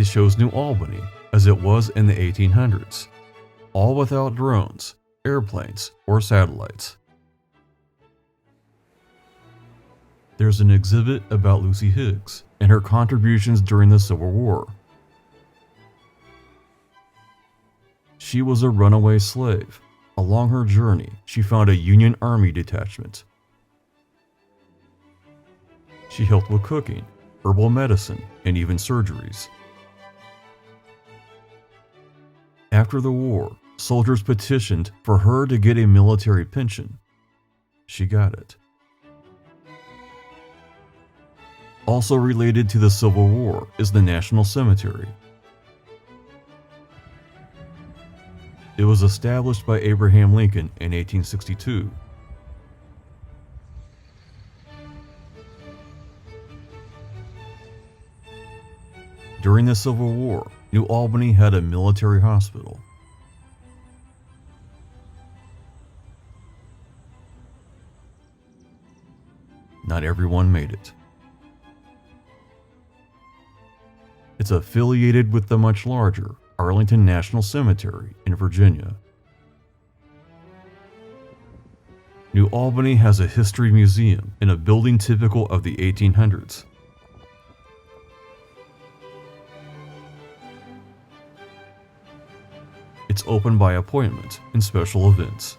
It shows New Albany as it was in the 1800s, all without drones, airplanes, or satellites. There's an exhibit about Lucy Higgs and her contributions during the Civil War. She was a runaway slave. Along her journey, she found a Union Army detachment. She helped with cooking, herbal medicine, and even surgeries. After the war, soldiers petitioned for her to get a military pension. She got it. Also related to the Civil War is the National Cemetery. It was established by Abraham Lincoln in 1862. During the Civil War, New Albany had a military hospital. Not everyone made it. It's affiliated with the much larger Arlington National Cemetery in Virginia. New Albany has a history museum in a building typical of the 1800s. It's open by appointment in special events.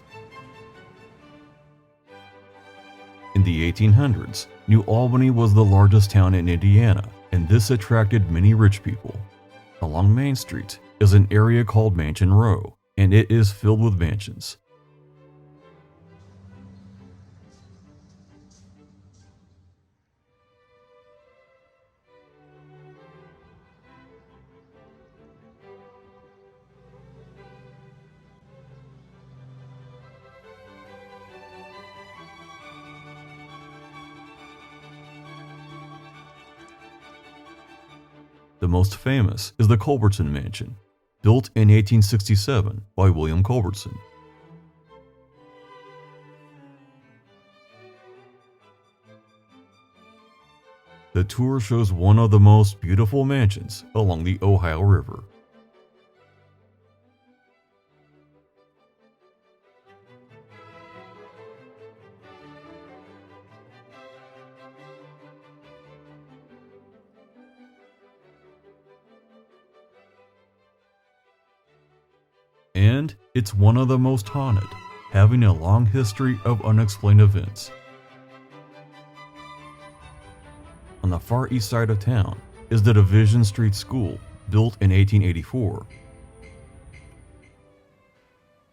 In the 1800s, New Albany was the largest town in Indiana, and this attracted many rich people. Along Main Street is an area called Mansion Row, and it is filled with mansions. The most famous is the Culbertson Mansion, built in 1867 by William Culbertson. The tour shows one of the most beautiful mansions along the Ohio River. And it's one of the most haunted, having a long history of unexplained events. On the far east side of town is the Division Street School, built in 1884.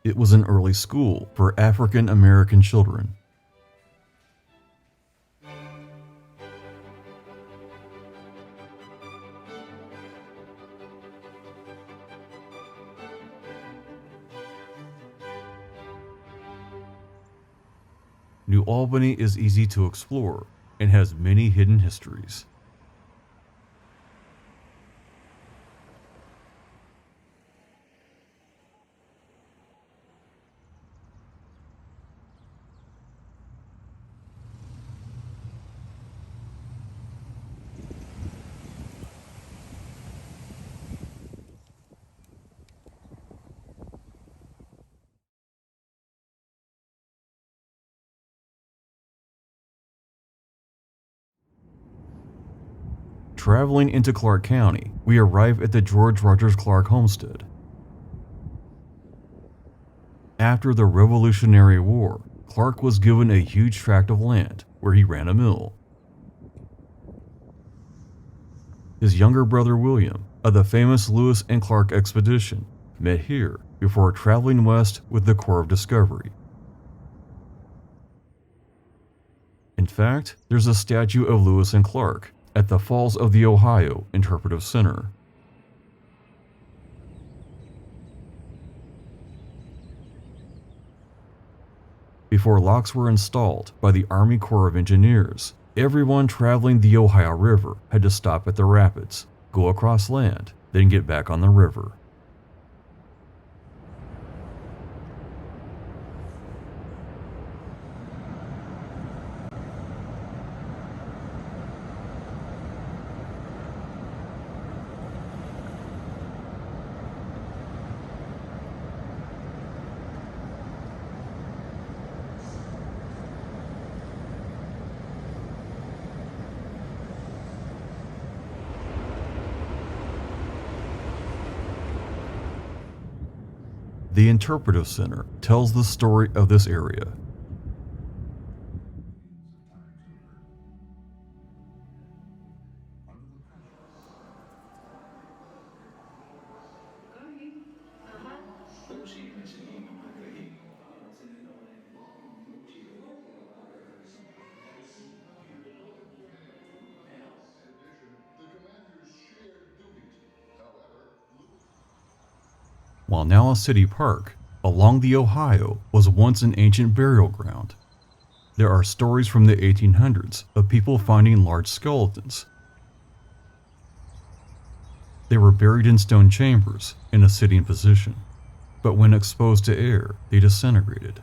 It was an early school for African American children. New Albany is easy to explore and has many hidden histories. Traveling into Clark County, we arrive at the George Rogers Clark homestead. After the Revolutionary War, Clark was given a huge tract of land where he ran a mill. His younger brother William, of the famous Lewis and Clark expedition, met here before traveling west with the Corps of Discovery. In fact, there's a statue of Lewis and Clark at the Falls of the Ohio Interpretive Center. Before locks were installed by the Army Corps of Engineers, everyone traveling the Ohio River had to stop at the rapids, go across land, then get back on the river. The Interpretive Center tells the story of this area. While now a city park, along the Ohio was once an ancient burial ground. There are stories from the 1800s of people finding large skeletons. They were buried in stone chambers in a sitting position, but when exposed to air, they disintegrated.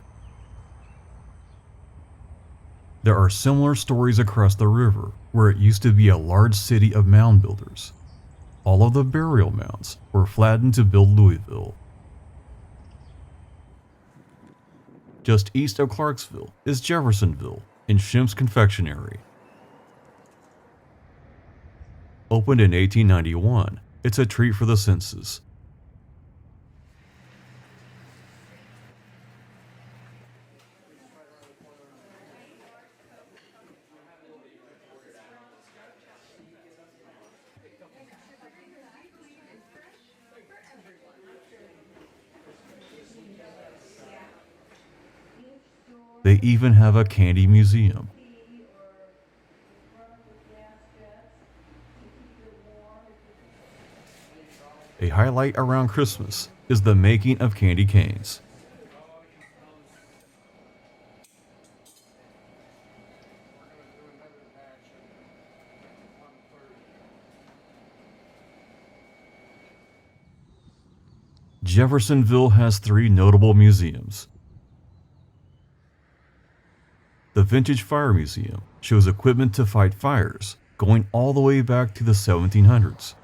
There are similar stories across the river where it used to be a large city of mound builders. All of the burial mounds were flattened to build Louisville. Just east of Clarksville is Jeffersonville in Shemp's Confectionery. Opened in 1891, it's a treat for the senses. They even have a candy museum. A highlight around Christmas is the making of candy canes. Jeffersonville has 3 notable museums. The Vintage Fire Museum shows equipment to fight fires going all the way back to the 1700s.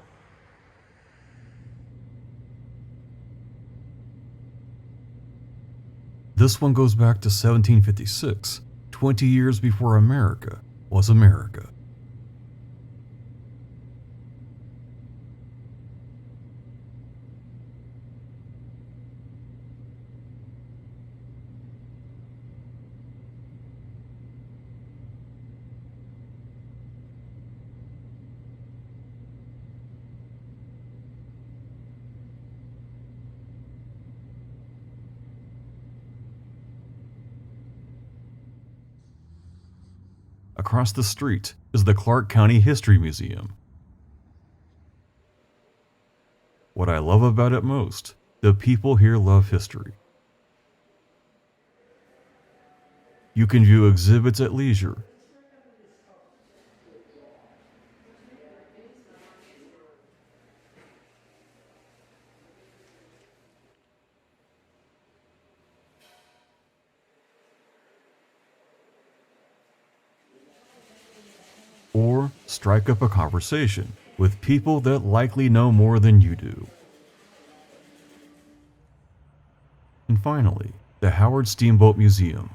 This one goes back to 1756, 20 years before America was America. Across the street is the Clark County History Museum. What I love about it most, the people here love history. You can view exhibits at leisure. Or strike up a conversation with people that likely know more than you do. And finally, the Howard Steamboat Museum.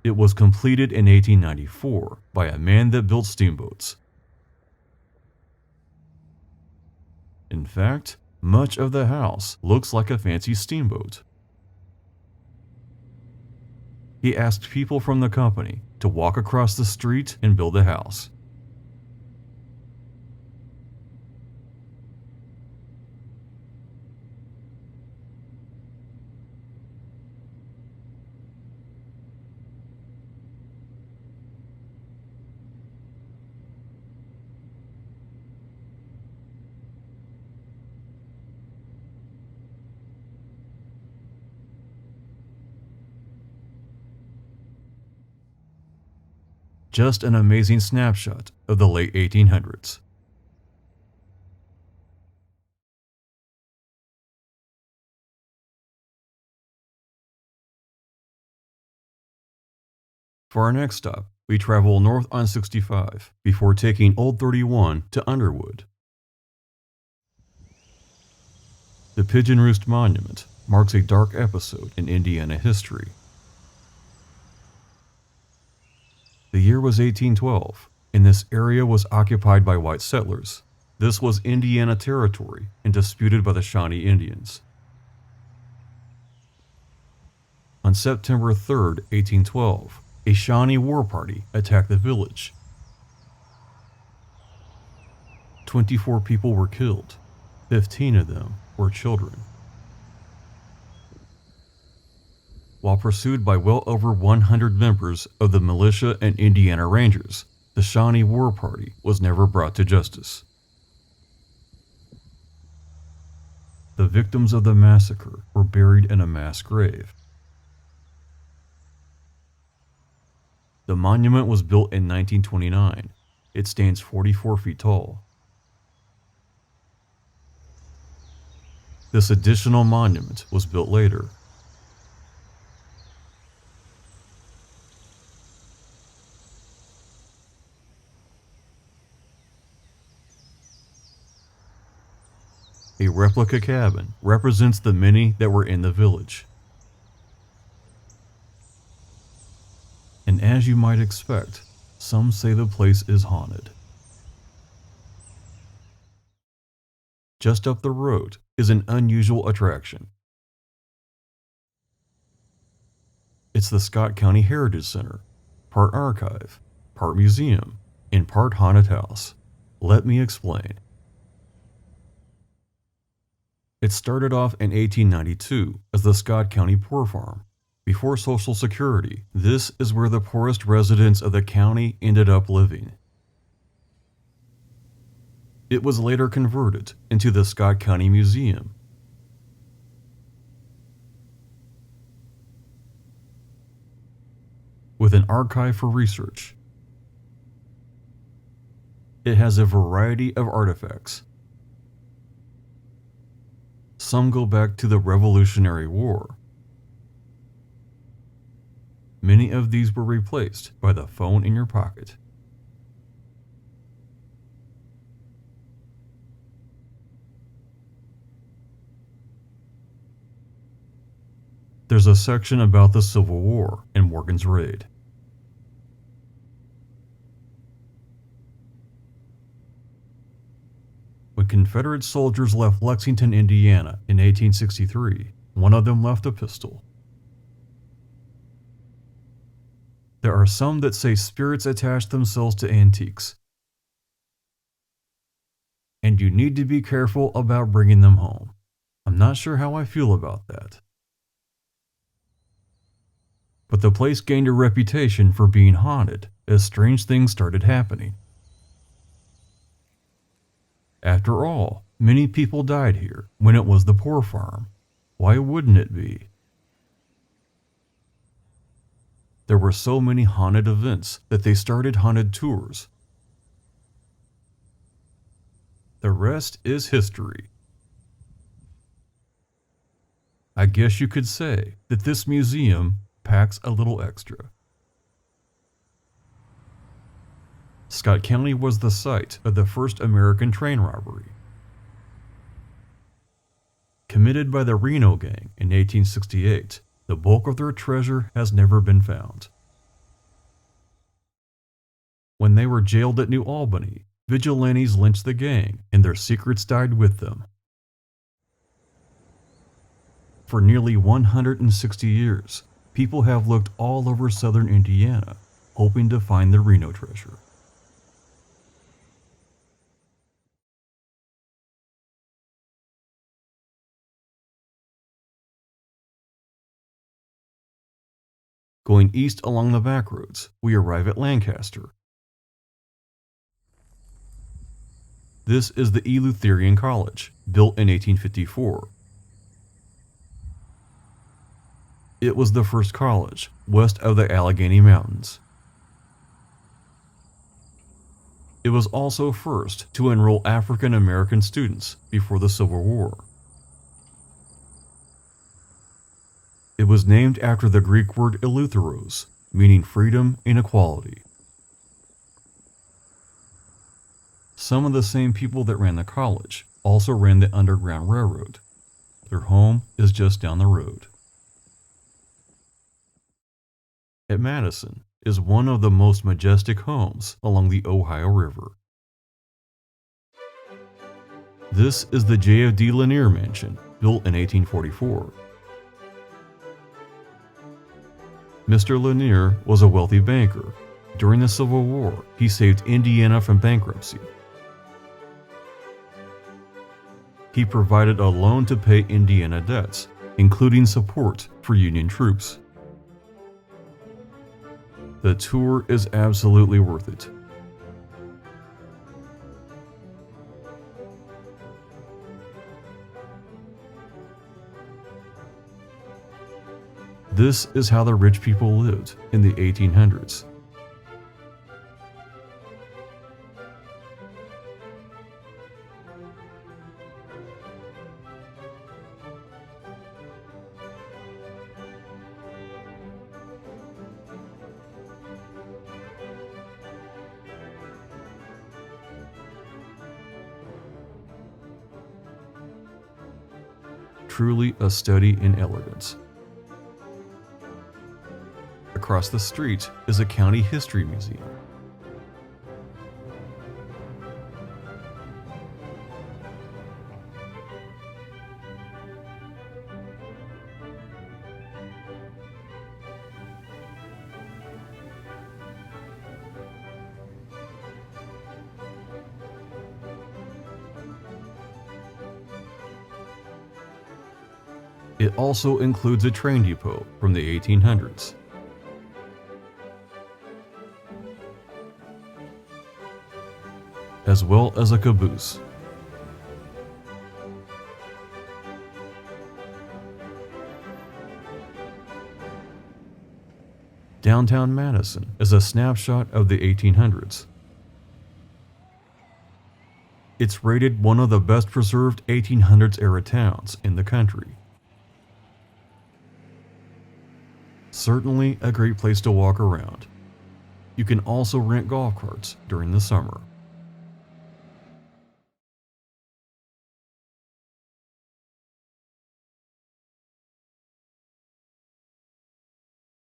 It was completed in 1894 by a man that built steamboats. In fact, much of the house looks like a fancy steamboat. He asked people from the company to walk across the street and build a house. Just an amazing snapshot of the late 1800s. For our next stop, we travel north on 65 before taking Old 31 to Underwood. The Pigeon Roost Monument marks a dark episode in Indiana history. The year was 1812, and this area was occupied by white settlers. This was Indiana Territory and disputed by the Shawnee Indians. On September 3, 1812, a Shawnee war party attacked the village. 24 people were killed. 15 of them were children. While pursued by well over 100 members of the militia and Indiana Rangers, the Shawnee war party was never brought to justice. The victims of the massacre were buried in a mass grave. The monument was built in 1929. It stands 44 feet tall. This additional monument was built later. A replica cabin represents the many that were in the village. And as you might expect, some say the place is haunted. Just up the road is an unusual attraction. It's the Scott County Heritage Center, part archive, part museum, and part haunted house. Let me explain. It started off in 1892 as the Scott County Poor Farm. Before Social Security, this is where the poorest residents of the county ended up living. It was later converted into the Scott County Museum. With an archive for research. It has a variety of artifacts. Some go back to the Revolutionary War. Many of these were replaced by the phone in your pocket. There's a section about the Civil War and Morgan's Raid. When Confederate soldiers left Lexington, Indiana in 1863, one of them left a pistol. There are some that say spirits attach themselves to antiques, and you need to be careful about bringing them home. I'm not sure how I feel about that. But the place gained a reputation for being haunted as strange things started happening. After all, many people died here when it was the poor farm. Why wouldn't it be? There were so many haunted events that they started haunted tours. The rest is history. I guess you could say that this museum packs a little extra. Scott County was the site of the first American train robbery. Committed by the Reno Gang in 1868, the bulk of their treasure has never been found. When they were jailed at New Albany, vigilantes lynched the gang and their secrets died with them. For nearly 160 years, people have looked all over southern Indiana, hoping to find the Reno treasure. Going east along the back roads, we arrive at Lancaster. This is the Eleutherian College, built in 1854. It was the first college west of the Allegheny Mountains. It was also first to enroll African American students before the Civil War. It was named after the Greek word eleutheros, meaning freedom and equality. Some of the same people that ran the college also ran the Underground Railroad. Their home is just down the road. At Madison is one of the most majestic homes along the Ohio River. This is the J.F.D. Lanier Mansion, built in 1844. Mr. Lanier was a wealthy banker. During the Civil War, he saved Indiana from bankruptcy. He provided a loan to pay Indiana debts, including support for Union troops. The tour is absolutely worth it. This is how the rich people lived in the 1800s. Truly a study in elegance. Across the street is a county history museum. It also includes a train depot from the 1800s. As well as a caboose. Downtown Madison is a snapshot of the 1800s. It's rated one of the best preserved 1800s era towns in the country. Certainly a great place to walk around. You can also rent golf carts during the summer.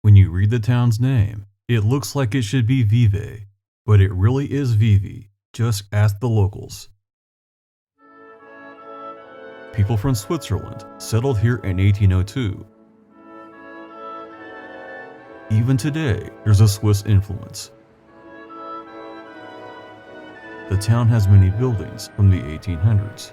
When you read the town's name, it looks like it should be Vive, but it really is Vivi. Just ask the locals. People from Switzerland settled here in 1802. Even today, there's a Swiss influence. The town has many buildings from the 1800s.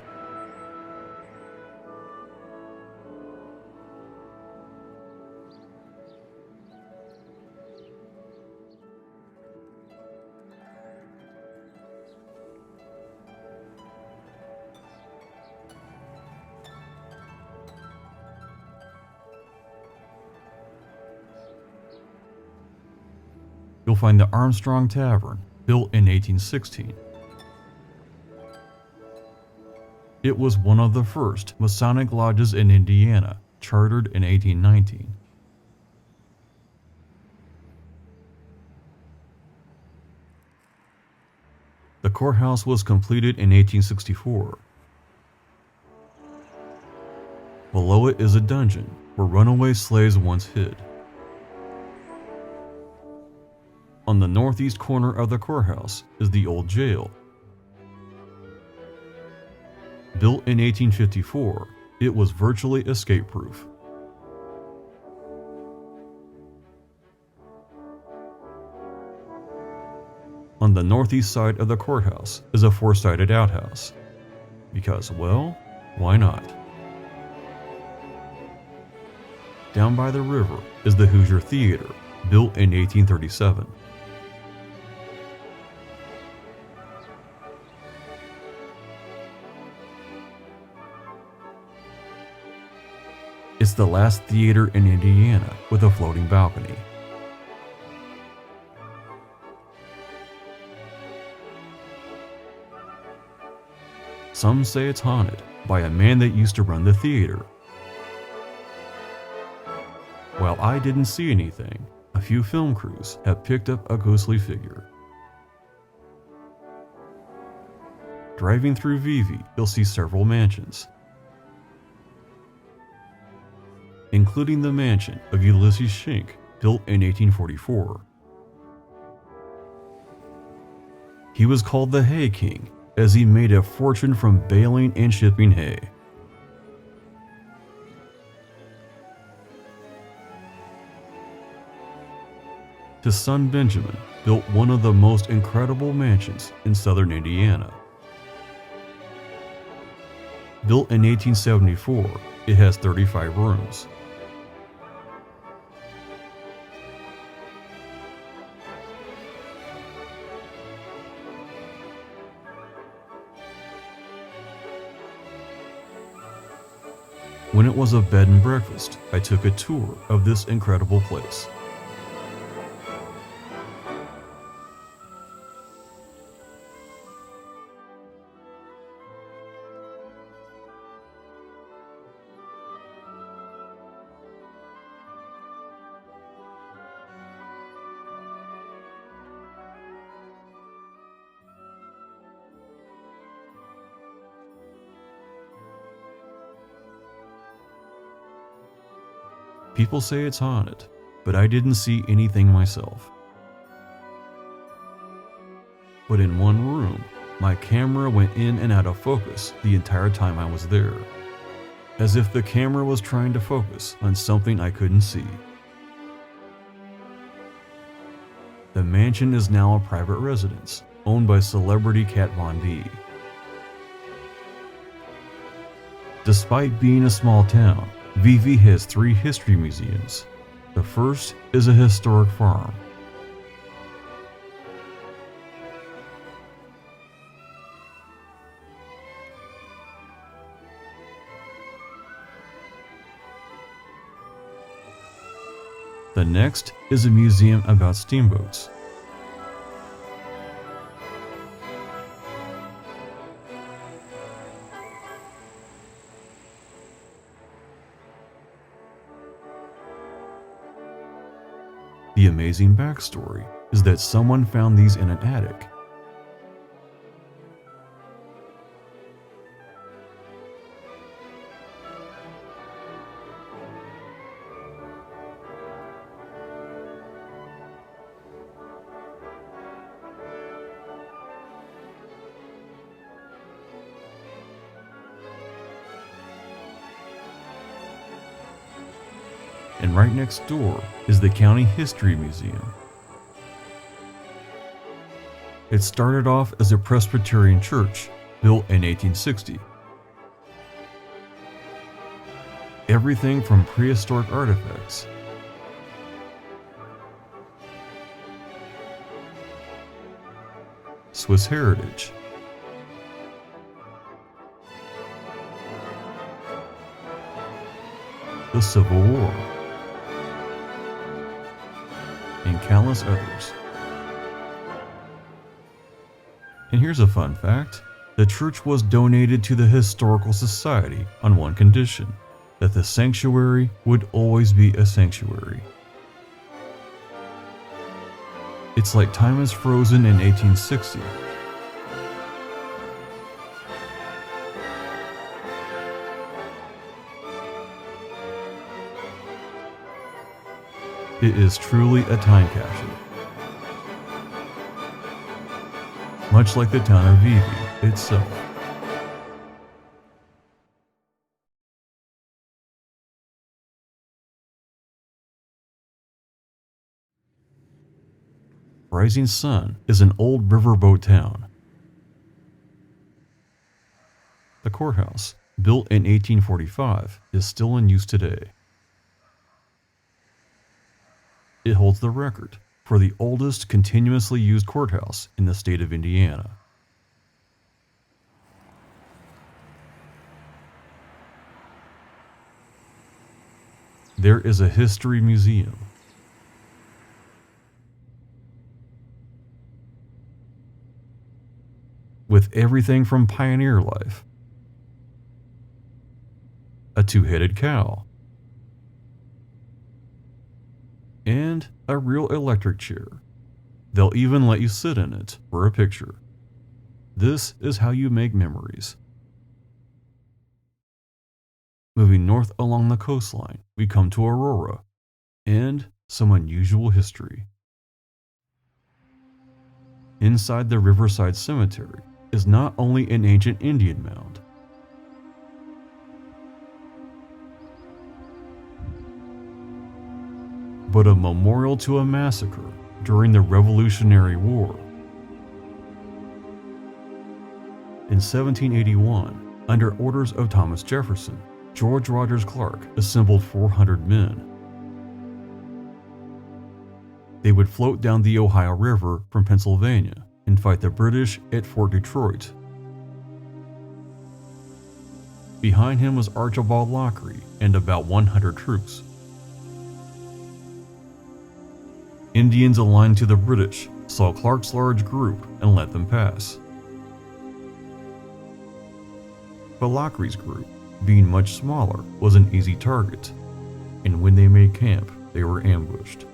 You'll find the Armstrong Tavern, built in 1816. It was one of the first Masonic lodges in Indiana, chartered in 1819. The courthouse was completed in 1864. Below it is a dungeon where runaway slaves once hid. On the northeast corner of the courthouse is the old jail. Built in 1854, it was virtually escape-proof. On the northeast side of the courthouse is a four-sided outhouse. Because, well, why not? Down by the river is the Hoosier Theater, built in 1837. It's the last theater in Indiana with a floating balcony. Some say it's haunted by a man that used to run the theater. While I didn't see anything, a few film crews have picked up a ghostly figure. Driving through Vivi, you'll see several mansions, including the mansion of Ulysses Schenck, built in 1844. He was called the Hay King as he made a fortune from baling and shipping hay. His son Benjamin built one of the most incredible mansions in southern Indiana. Built in 1874, it has 35 rooms. When it was a bed and breakfast, I took a tour of this incredible place. People say it's haunted, but I didn't see anything myself. But in one room, my camera went in and out of focus the entire time I was there, as if the camera was trying to focus on something I couldn't see. The mansion is now a private residence, owned by celebrity Kat Von D. Despite being a small town, VV has 3 history museums. The first is a historic farm. The next is a museum about steamboats. The amazing backstory is that someone found these in an attic. And right next door is the County History Museum. It started off as a Presbyterian church built in 1860. Everything from prehistoric artifacts Swiss heritage, the Civil War, and countless others. And here's a fun fact: the church was donated to the Historical Society on one condition, that the sanctuary would always be a sanctuary. It's like time is frozen in 1860. It is truly a time capsule. Much like the town of Vivi itself. Rising Sun is an old riverboat town. The courthouse, built in 1845, is still in use today. It holds the record for the oldest continuously used courthouse in the state of Indiana. There is a history museum. With everything from pioneer life, a two-headed cow, and a real electric chair. They'll even let you sit in it for a picture. This is how you make memories. Moving north along the coastline, we come to Aurora and some unusual history. Inside the Riverside Cemetery is not only an ancient Indian mound, but a memorial to a massacre during the Revolutionary War. In 1781, under orders of Thomas Jefferson, George Rogers Clark assembled 400 men. They would float down the Ohio River from Pennsylvania and fight the British at Fort Detroit. Behind him was Archibald Lockery and about 100 troops. Indians aligned to the British saw Clark's large group and let them pass. But Lockery's group, being much smaller, was an easy target, and when they made camp, they were ambushed.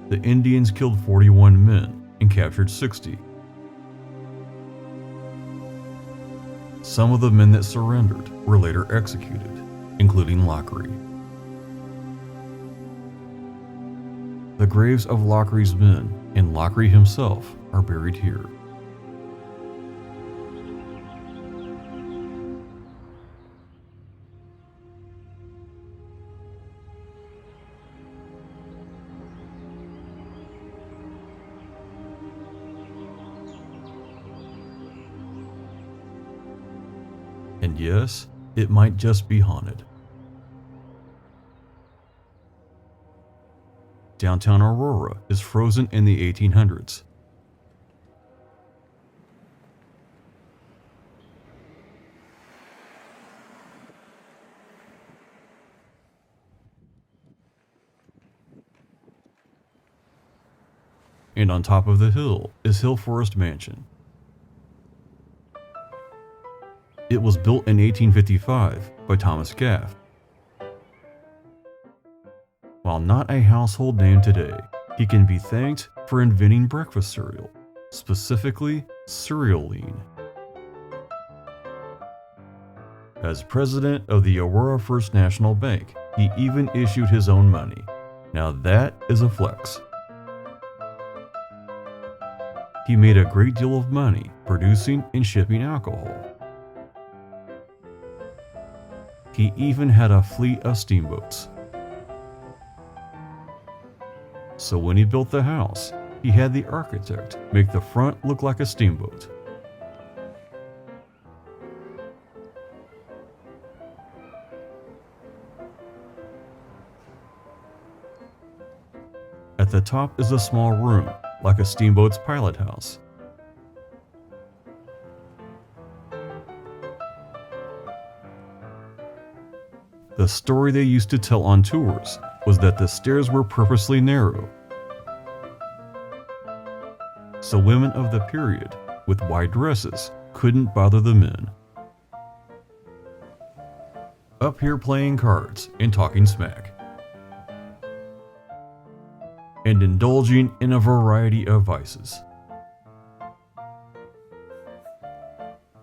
The Indians killed 41 men and captured 60. Some of the men that surrendered were later executed, including Lockery. The graves of Lockery's men and Lockery himself are buried here. And yes, it might just be haunted. Downtown Aurora is frozen in the 1800s. And on top of the hill is Hill Forest Mansion. It was built in 1855 by Thomas Gaff. While not a household name today, he can be thanked for inventing breakfast cereal, specifically Cerealine. As president of the Aurora First National Bank, he even issued his own money. Now that is a flex. He made a great deal of money producing and shipping alcohol. He even had a fleet of steamboats. So when he built the house, he had the architect make the front look like a steamboat. At the top is a small room, like a steamboat's pilot house. The story they used to tell on tours was that the stairs were purposely narrow, so women of the period with wide dresses couldn't bother the men. Up here playing cards and talking smack, and indulging in a variety of vices.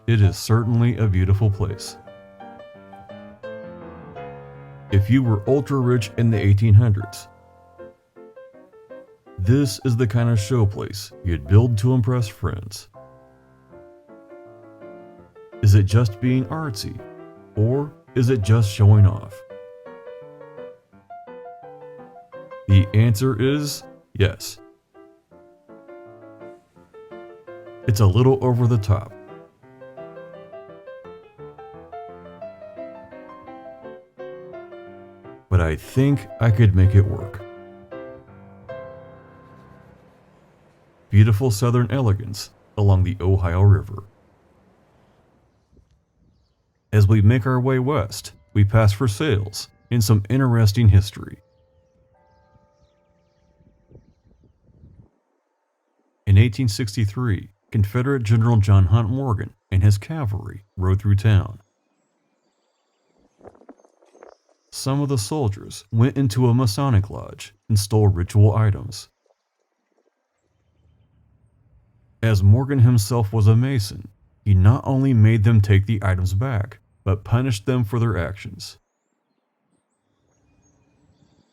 It is certainly a beautiful place. If you were ultra rich in the 1800s, this is the kind of showplace you'd build to impress friends. Is it just being artsy, or is it just showing off? The answer is yes. It's a little over the top. But I think I could make it work. Beautiful southern elegance along the Ohio River. As we make our way west, we pass for sales and some interesting history. In 1863, Confederate General John Hunt Morgan and his cavalry rode through town. Some of the soldiers went into a Masonic lodge and stole ritual items. As Morgan himself was a Mason, he not only made them take the items back, but punished them for their actions.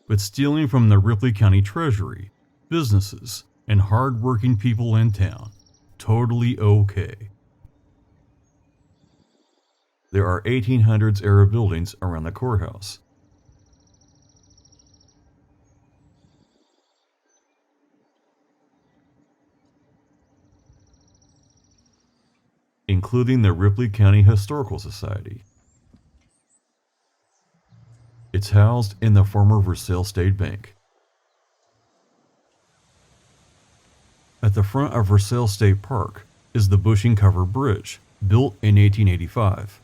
But stealing from the Ripley County Treasury, businesses, and hard-working people in town. Totally okay. There are 1800s era buildings around the courthouse. Including the Ripley County Historical Society. It's housed in the former Versailles State Bank. At the front of Versailles State Park is the bushing covered bridge, built in 1885.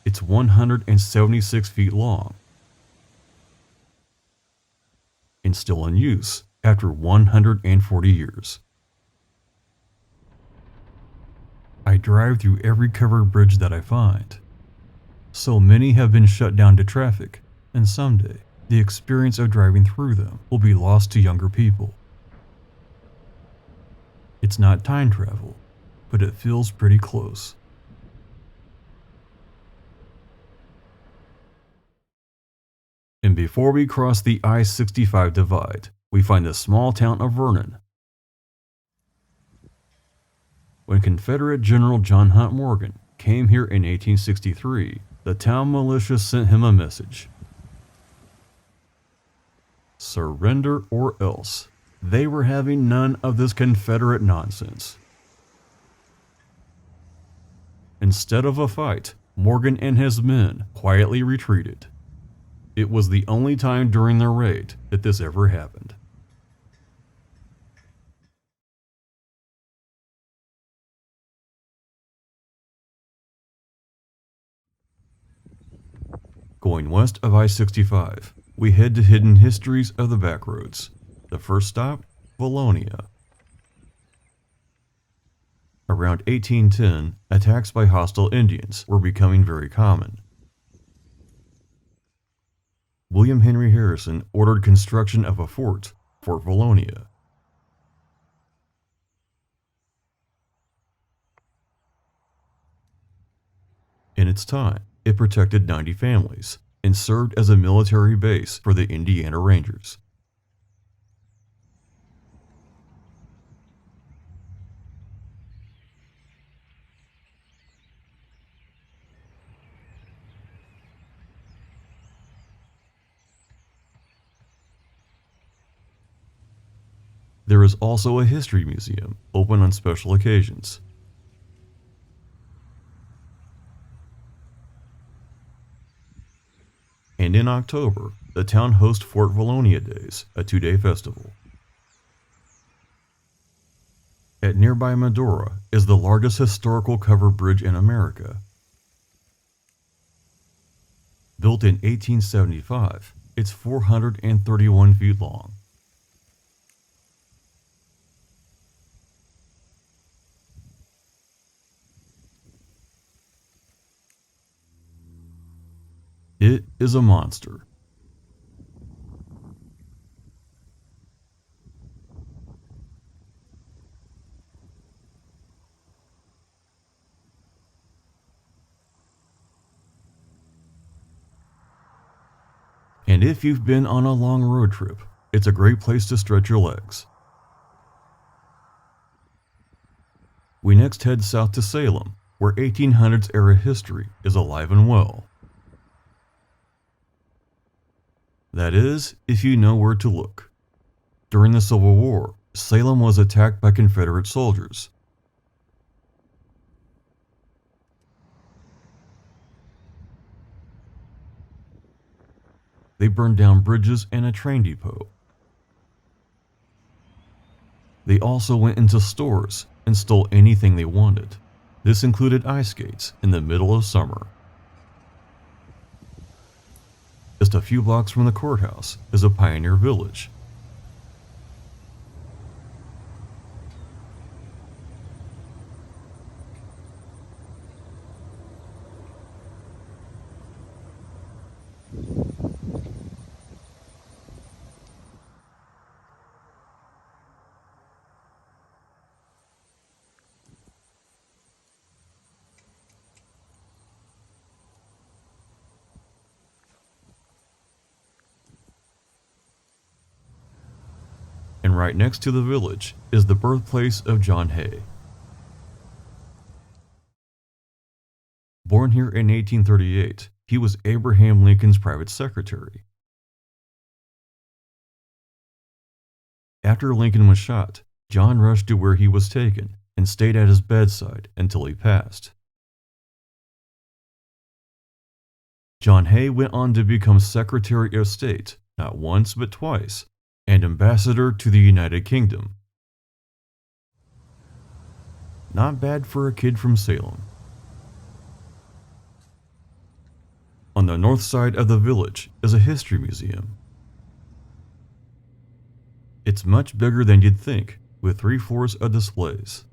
It's 176 feet long and still in use after 140 years. I drive through every covered bridge that I find. So many have been shut down to traffic, and someday the experience of driving through them will be lost to younger people. It's not time travel, but it feels pretty close. And before we cross the I-65 divide, we find the small town of Vernon. When Confederate General John Hunt Morgan came here in 1863, the town militia sent him a message. Surrender or else. They were having none of this Confederate nonsense. Instead of a fight, Morgan and his men quietly retreated. It was the only time during their raid that this ever happened. Going west of I-65, we head to hidden histories of the backroads. The first stop, Valonia. Around 1810, attacks by hostile Indians were becoming very common. William Henry Harrison ordered construction of a fort, Fort Valonia. In its time, it protected 90 families and served as a military base for the Indiana Rangers. There is also a history museum open on special occasions. And in October, the town hosts Fort Valonia Days, a 2-day festival. At nearby Medora is the largest historical covered bridge in America. Built in 1875, it's 431 feet long. It is a monster. And if you've been on a long road trip, it's a great place to stretch your legs. We next head south to Salem, where 1800s era history is alive and well. That is, if you know where to look. During the Civil War, Salem was attacked by Confederate soldiers. They burned down bridges and a train depot. They also went into stores and stole anything they wanted. This included ice skates in the middle of summer. Just a few blocks from the courthouse is a pioneer village. And right next to the village is the birthplace of John Hay. Born here in 1838, he was Abraham Lincoln's private secretary. After Lincoln was shot, John rushed to where he was taken and stayed at his bedside until he passed. John Hay went on to become Secretary of State not once but twice, and Ambassador to the United Kingdom. Not bad for a kid from Salem. On the north side of the village is a history museum. It's much bigger than you'd think, with 3 floors of displays.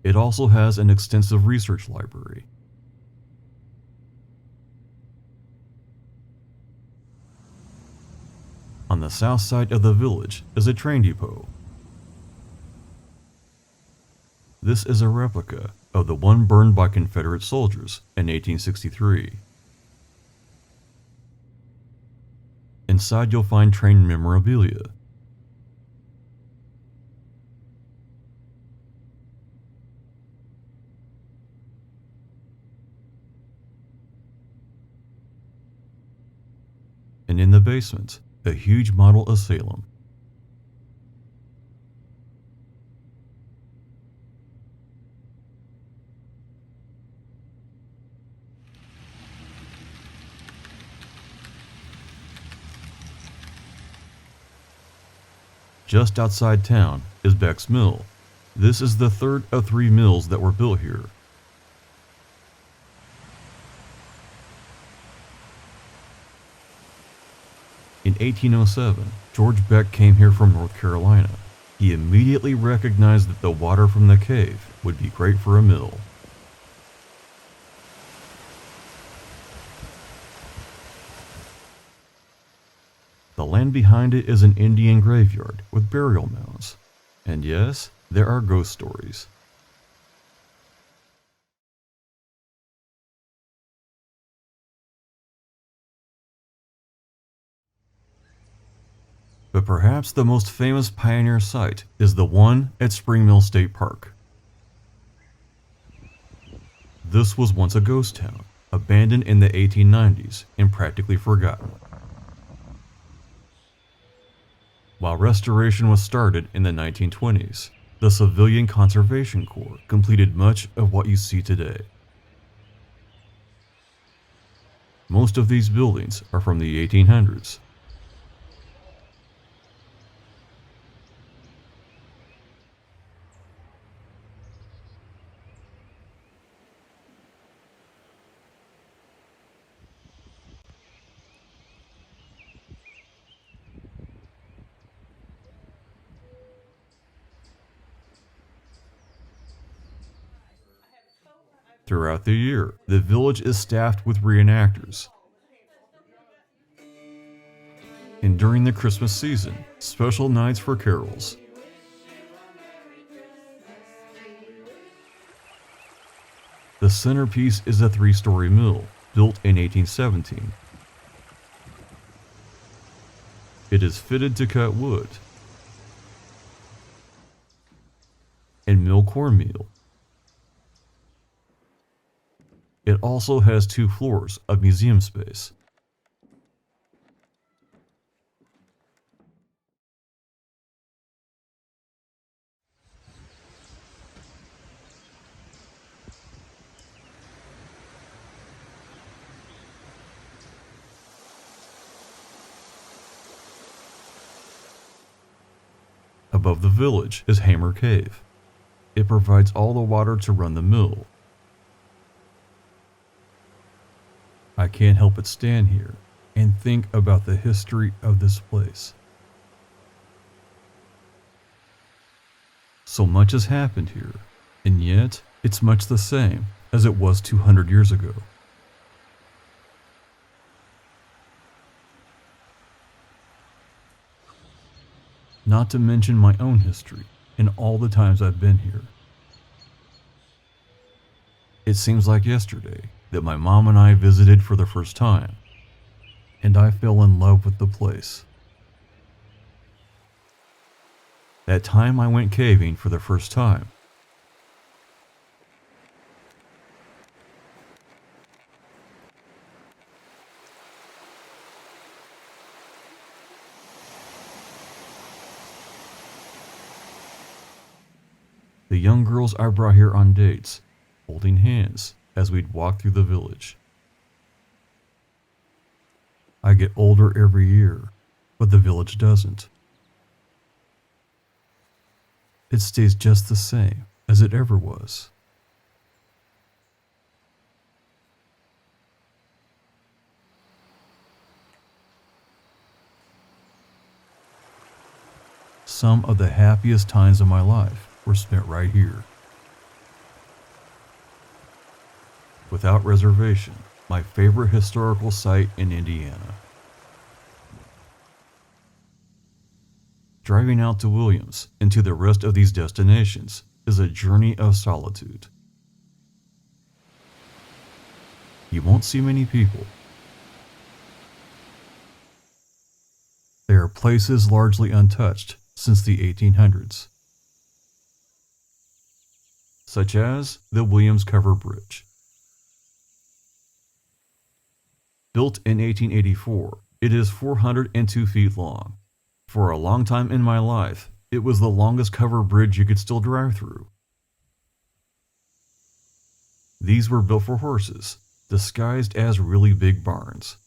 It also has an extensive research library. On the south side of the village is a train depot. This is a replica of the one burned by Confederate soldiers in 1863. Inside you'll find train memorabilia. And in the basement, a huge model of Salem. Just outside town is Beck's Mill. This is the third of 3 mills that were built here. In 1807, George Beck came here from North Carolina. He immediately recognized that the water from the cave would be great for a mill. The land behind it is an Indian graveyard with burial mounds. And yes, there are ghost stories. But perhaps the most famous pioneer site is the one at Spring Mill State Park. This was once a ghost town, abandoned in the 1890s and practically forgotten. While restoration was started in the 1920s, the Civilian Conservation Corps completed much of what you see today. Most of these buildings are from the 1800s. Throughout the year, the village is staffed with reenactors. And during the Christmas season, special nights for carols. The centerpiece is a 3-story mill, built in 1817. It is fitted to cut wood and mill cornmeal. It also has 2 floors of museum space. Above the village is Hammer Cave. It provides all the water to run the mill. I can't help but stand here and think about the history of this place. So much has happened here, and yet it's much the same as it was 200 years ago. Not to mention my own history and all the times I've been here. It seems like yesterday that my mom and I visited for the first time, and I fell in love with the place. That time I went caving for the first time. The young girls I brought here on dates, holding hands as we'd walk through the village. I get older every year, but the village doesn't. It stays just the same as it ever was. Some of the happiest times of my life were spent right here. Without reservation, my favorite historical site in Indiana. Driving out to Williams and to the rest of these destinations is a journey of solitude. You won't see many people. There are places largely untouched since the 1800s, such as the Williams Cover Bridge. Built in 1884, it is 402 feet long. For a long time in my life, it was the longest covered bridge you could still drive through. These were built for horses, disguised as really big barns.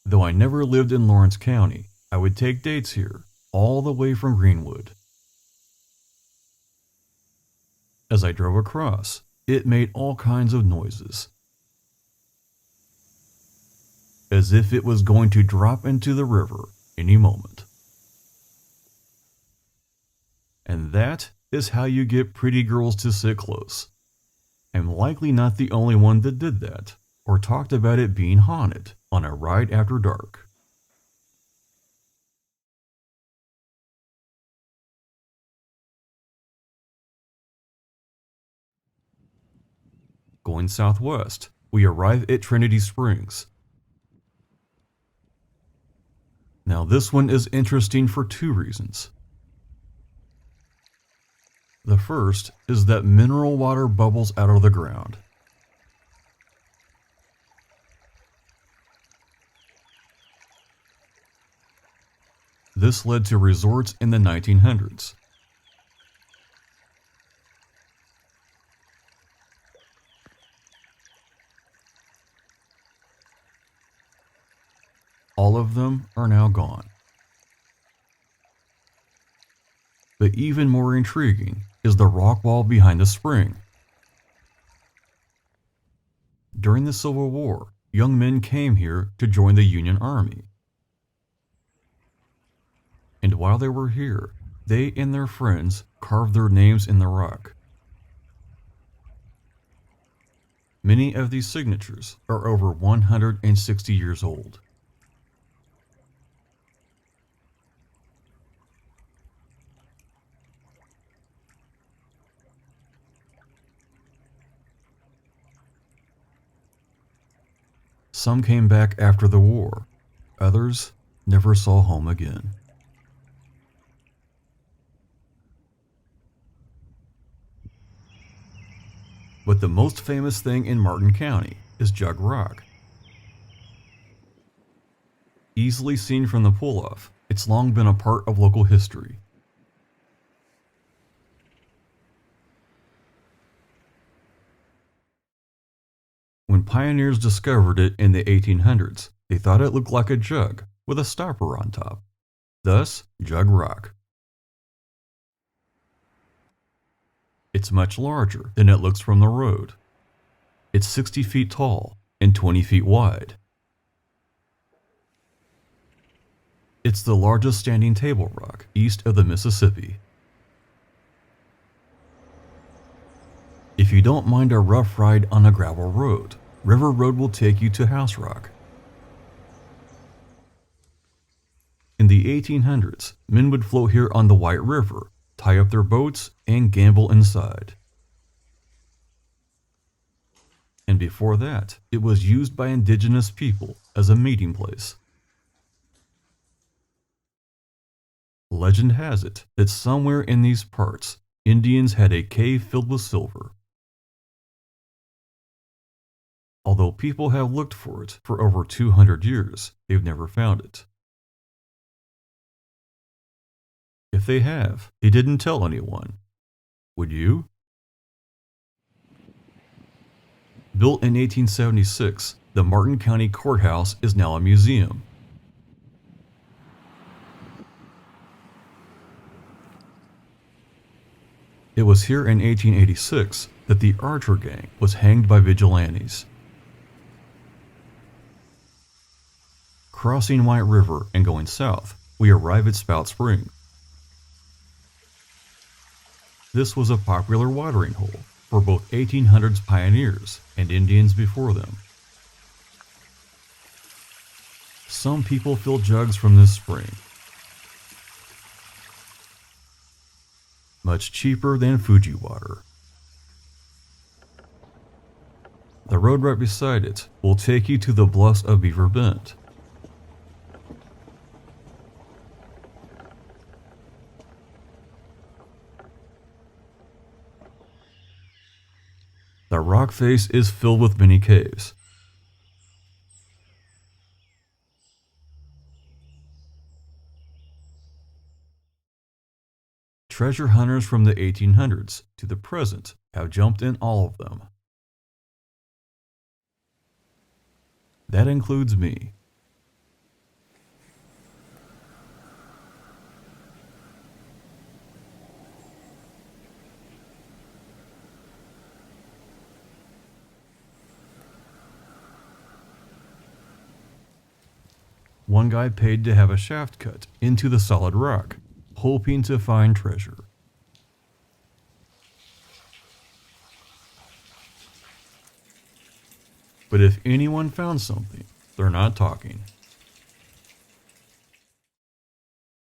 Though I never lived in Lawrence County, I would take dates here, all the way from Greenwood. As I drove across, it made all kinds of noises, as if it was going to drop into the river any moment. And that is how you get pretty girls to sit close. I'm likely not the only one that did that, or talked about it being haunted on a ride after dark. Going southwest, we arrive at Trinity Springs. Now this one is interesting for two reasons. The first is that mineral water bubbles out of the ground. This led to resorts in the 1900s. All of them are now gone. But even more intriguing is the rock wall behind the spring. During the Civil War, young men came here to join the Union Army. And while they were here, they and their friends carved their names in the rock. Many of these signatures are over 160 years old. Some came back after the war, others never saw home again. But the most famous thing in Martin County is Jug Rock. Easily seen from the pull-off, it's long been a part of local history. When pioneers discovered it in the 1800s, they thought it looked like a jug with a stopper on top. Thus, Jug Rock. It's much larger than it looks from the road. It's 60 feet tall and 20 feet wide. It's the largest standing table rock east of the Mississippi. If you don't mind a rough ride on a gravel road, River Road will take you to House Rock. In the 1800s, men would float here on the White River, tie up their boats, and gamble inside. And before that, it was used by indigenous people as a meeting place. Legend has it that somewhere in these parts, Indians had a cave filled with silver. Although people have looked for it for over 200 years, they've never found it. If they have, they didn't tell anyone. Would you? Built in 1876, the Martin County Courthouse is now a museum. It was here in 1886 that the Archer Gang was hanged by vigilantes. Crossing White River and going south, we arrive at Spout Spring. This was a popular watering hole for both 1800s pioneers and Indians before them. Some people fill jugs from this spring. Much cheaper than Fuji water. The road right beside it will take you to the bluffs of Beaver Bend. The rock face is filled with many caves. Treasure hunters from the 1800s to the present have jumped in all of them. That includes me. One guy paid to have a shaft cut into the solid rock, hoping to find treasure. But if anyone found something, they're not talking.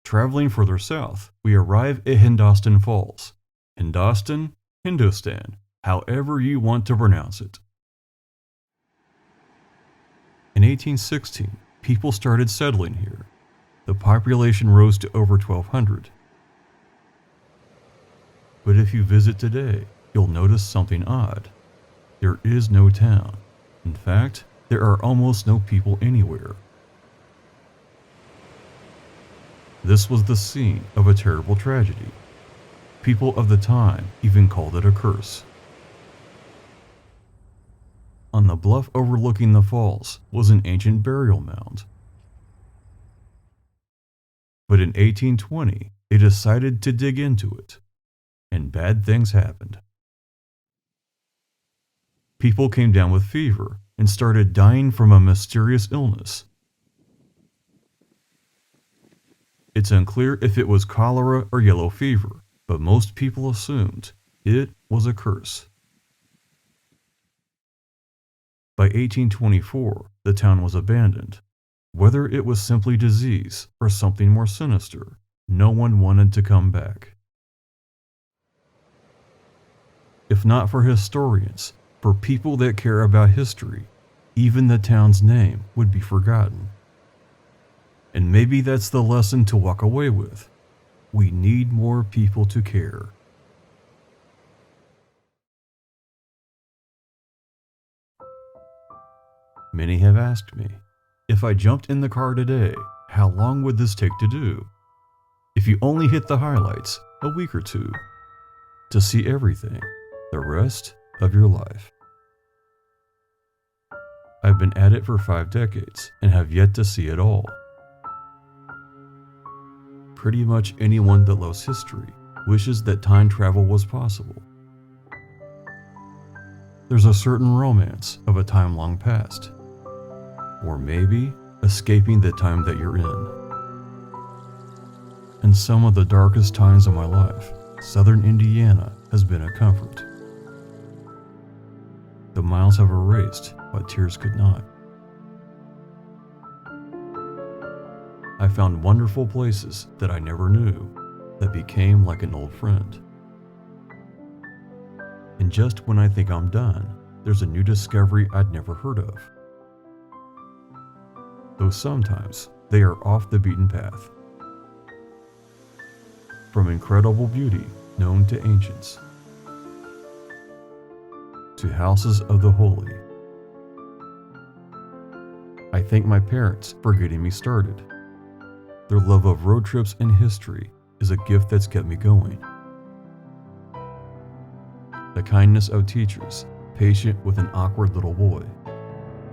Traveling further south, we arrive at Hindostan Falls. Hindostan, Hindustan, however you want to pronounce it. In 1816, people started settling here. The population rose to over 1,200. But if you visit today, you'll notice something odd. There is no town. In fact, there are almost no people anywhere. This was the scene of a terrible tragedy. People of the time even called it a curse. On the bluff overlooking the falls was an ancient burial mound. But in 1820, they decided to dig into it, and bad things happened. People came down with fever and started dying from a mysterious illness. It's unclear if it was cholera or yellow fever, but most people assumed it was a curse. By 1824, the town was abandoned. Whether it was simply disease or something more sinister, no one wanted to come back. If not for historians, for people that care about history, even the town's name would be forgotten. And maybe that's the lesson to walk away with. We need more people to care. Many have asked me, if I jumped in the car today, how long would this take to do? If you only hit the highlights, a week or two. To see everything, the rest of your life. I've been at it for 5 decades and have yet to see it all. Pretty much anyone that loves history wishes that time travel was possible. there's a certain romance of a time long past. Or maybe escaping the time that you're in. In some of the darkest times of my life, Southern Indiana has been a comfort. The miles have erased what tears could not. I found wonderful places that I never knew that became like an old friend. And just when I think I'm done, there's a new discovery I'd never heard of. Though sometimes they are off the beaten path. From incredible beauty known to ancients, to houses of the holy. I thank my parents for getting me started. Their love of road trips and history is a gift that's kept me going. The kindness of teachers, patient with an awkward little boy.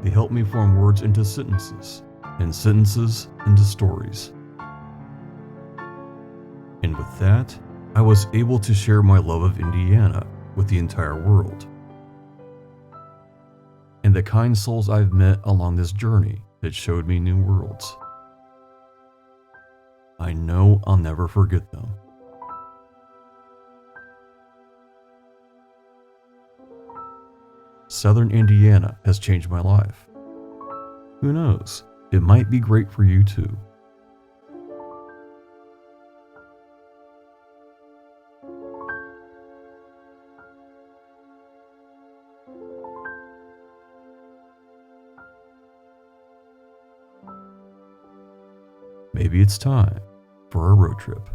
They help me form words into sentences, and sentences into stories. And with that, I was able to share my love of Indiana with the entire world. And the kind souls I've met along this journey that showed me new worlds. I know I'll never forget them. Southern Indiana has changed my life. Who knows, it might be great for you too. Maybe it's time for a road trip.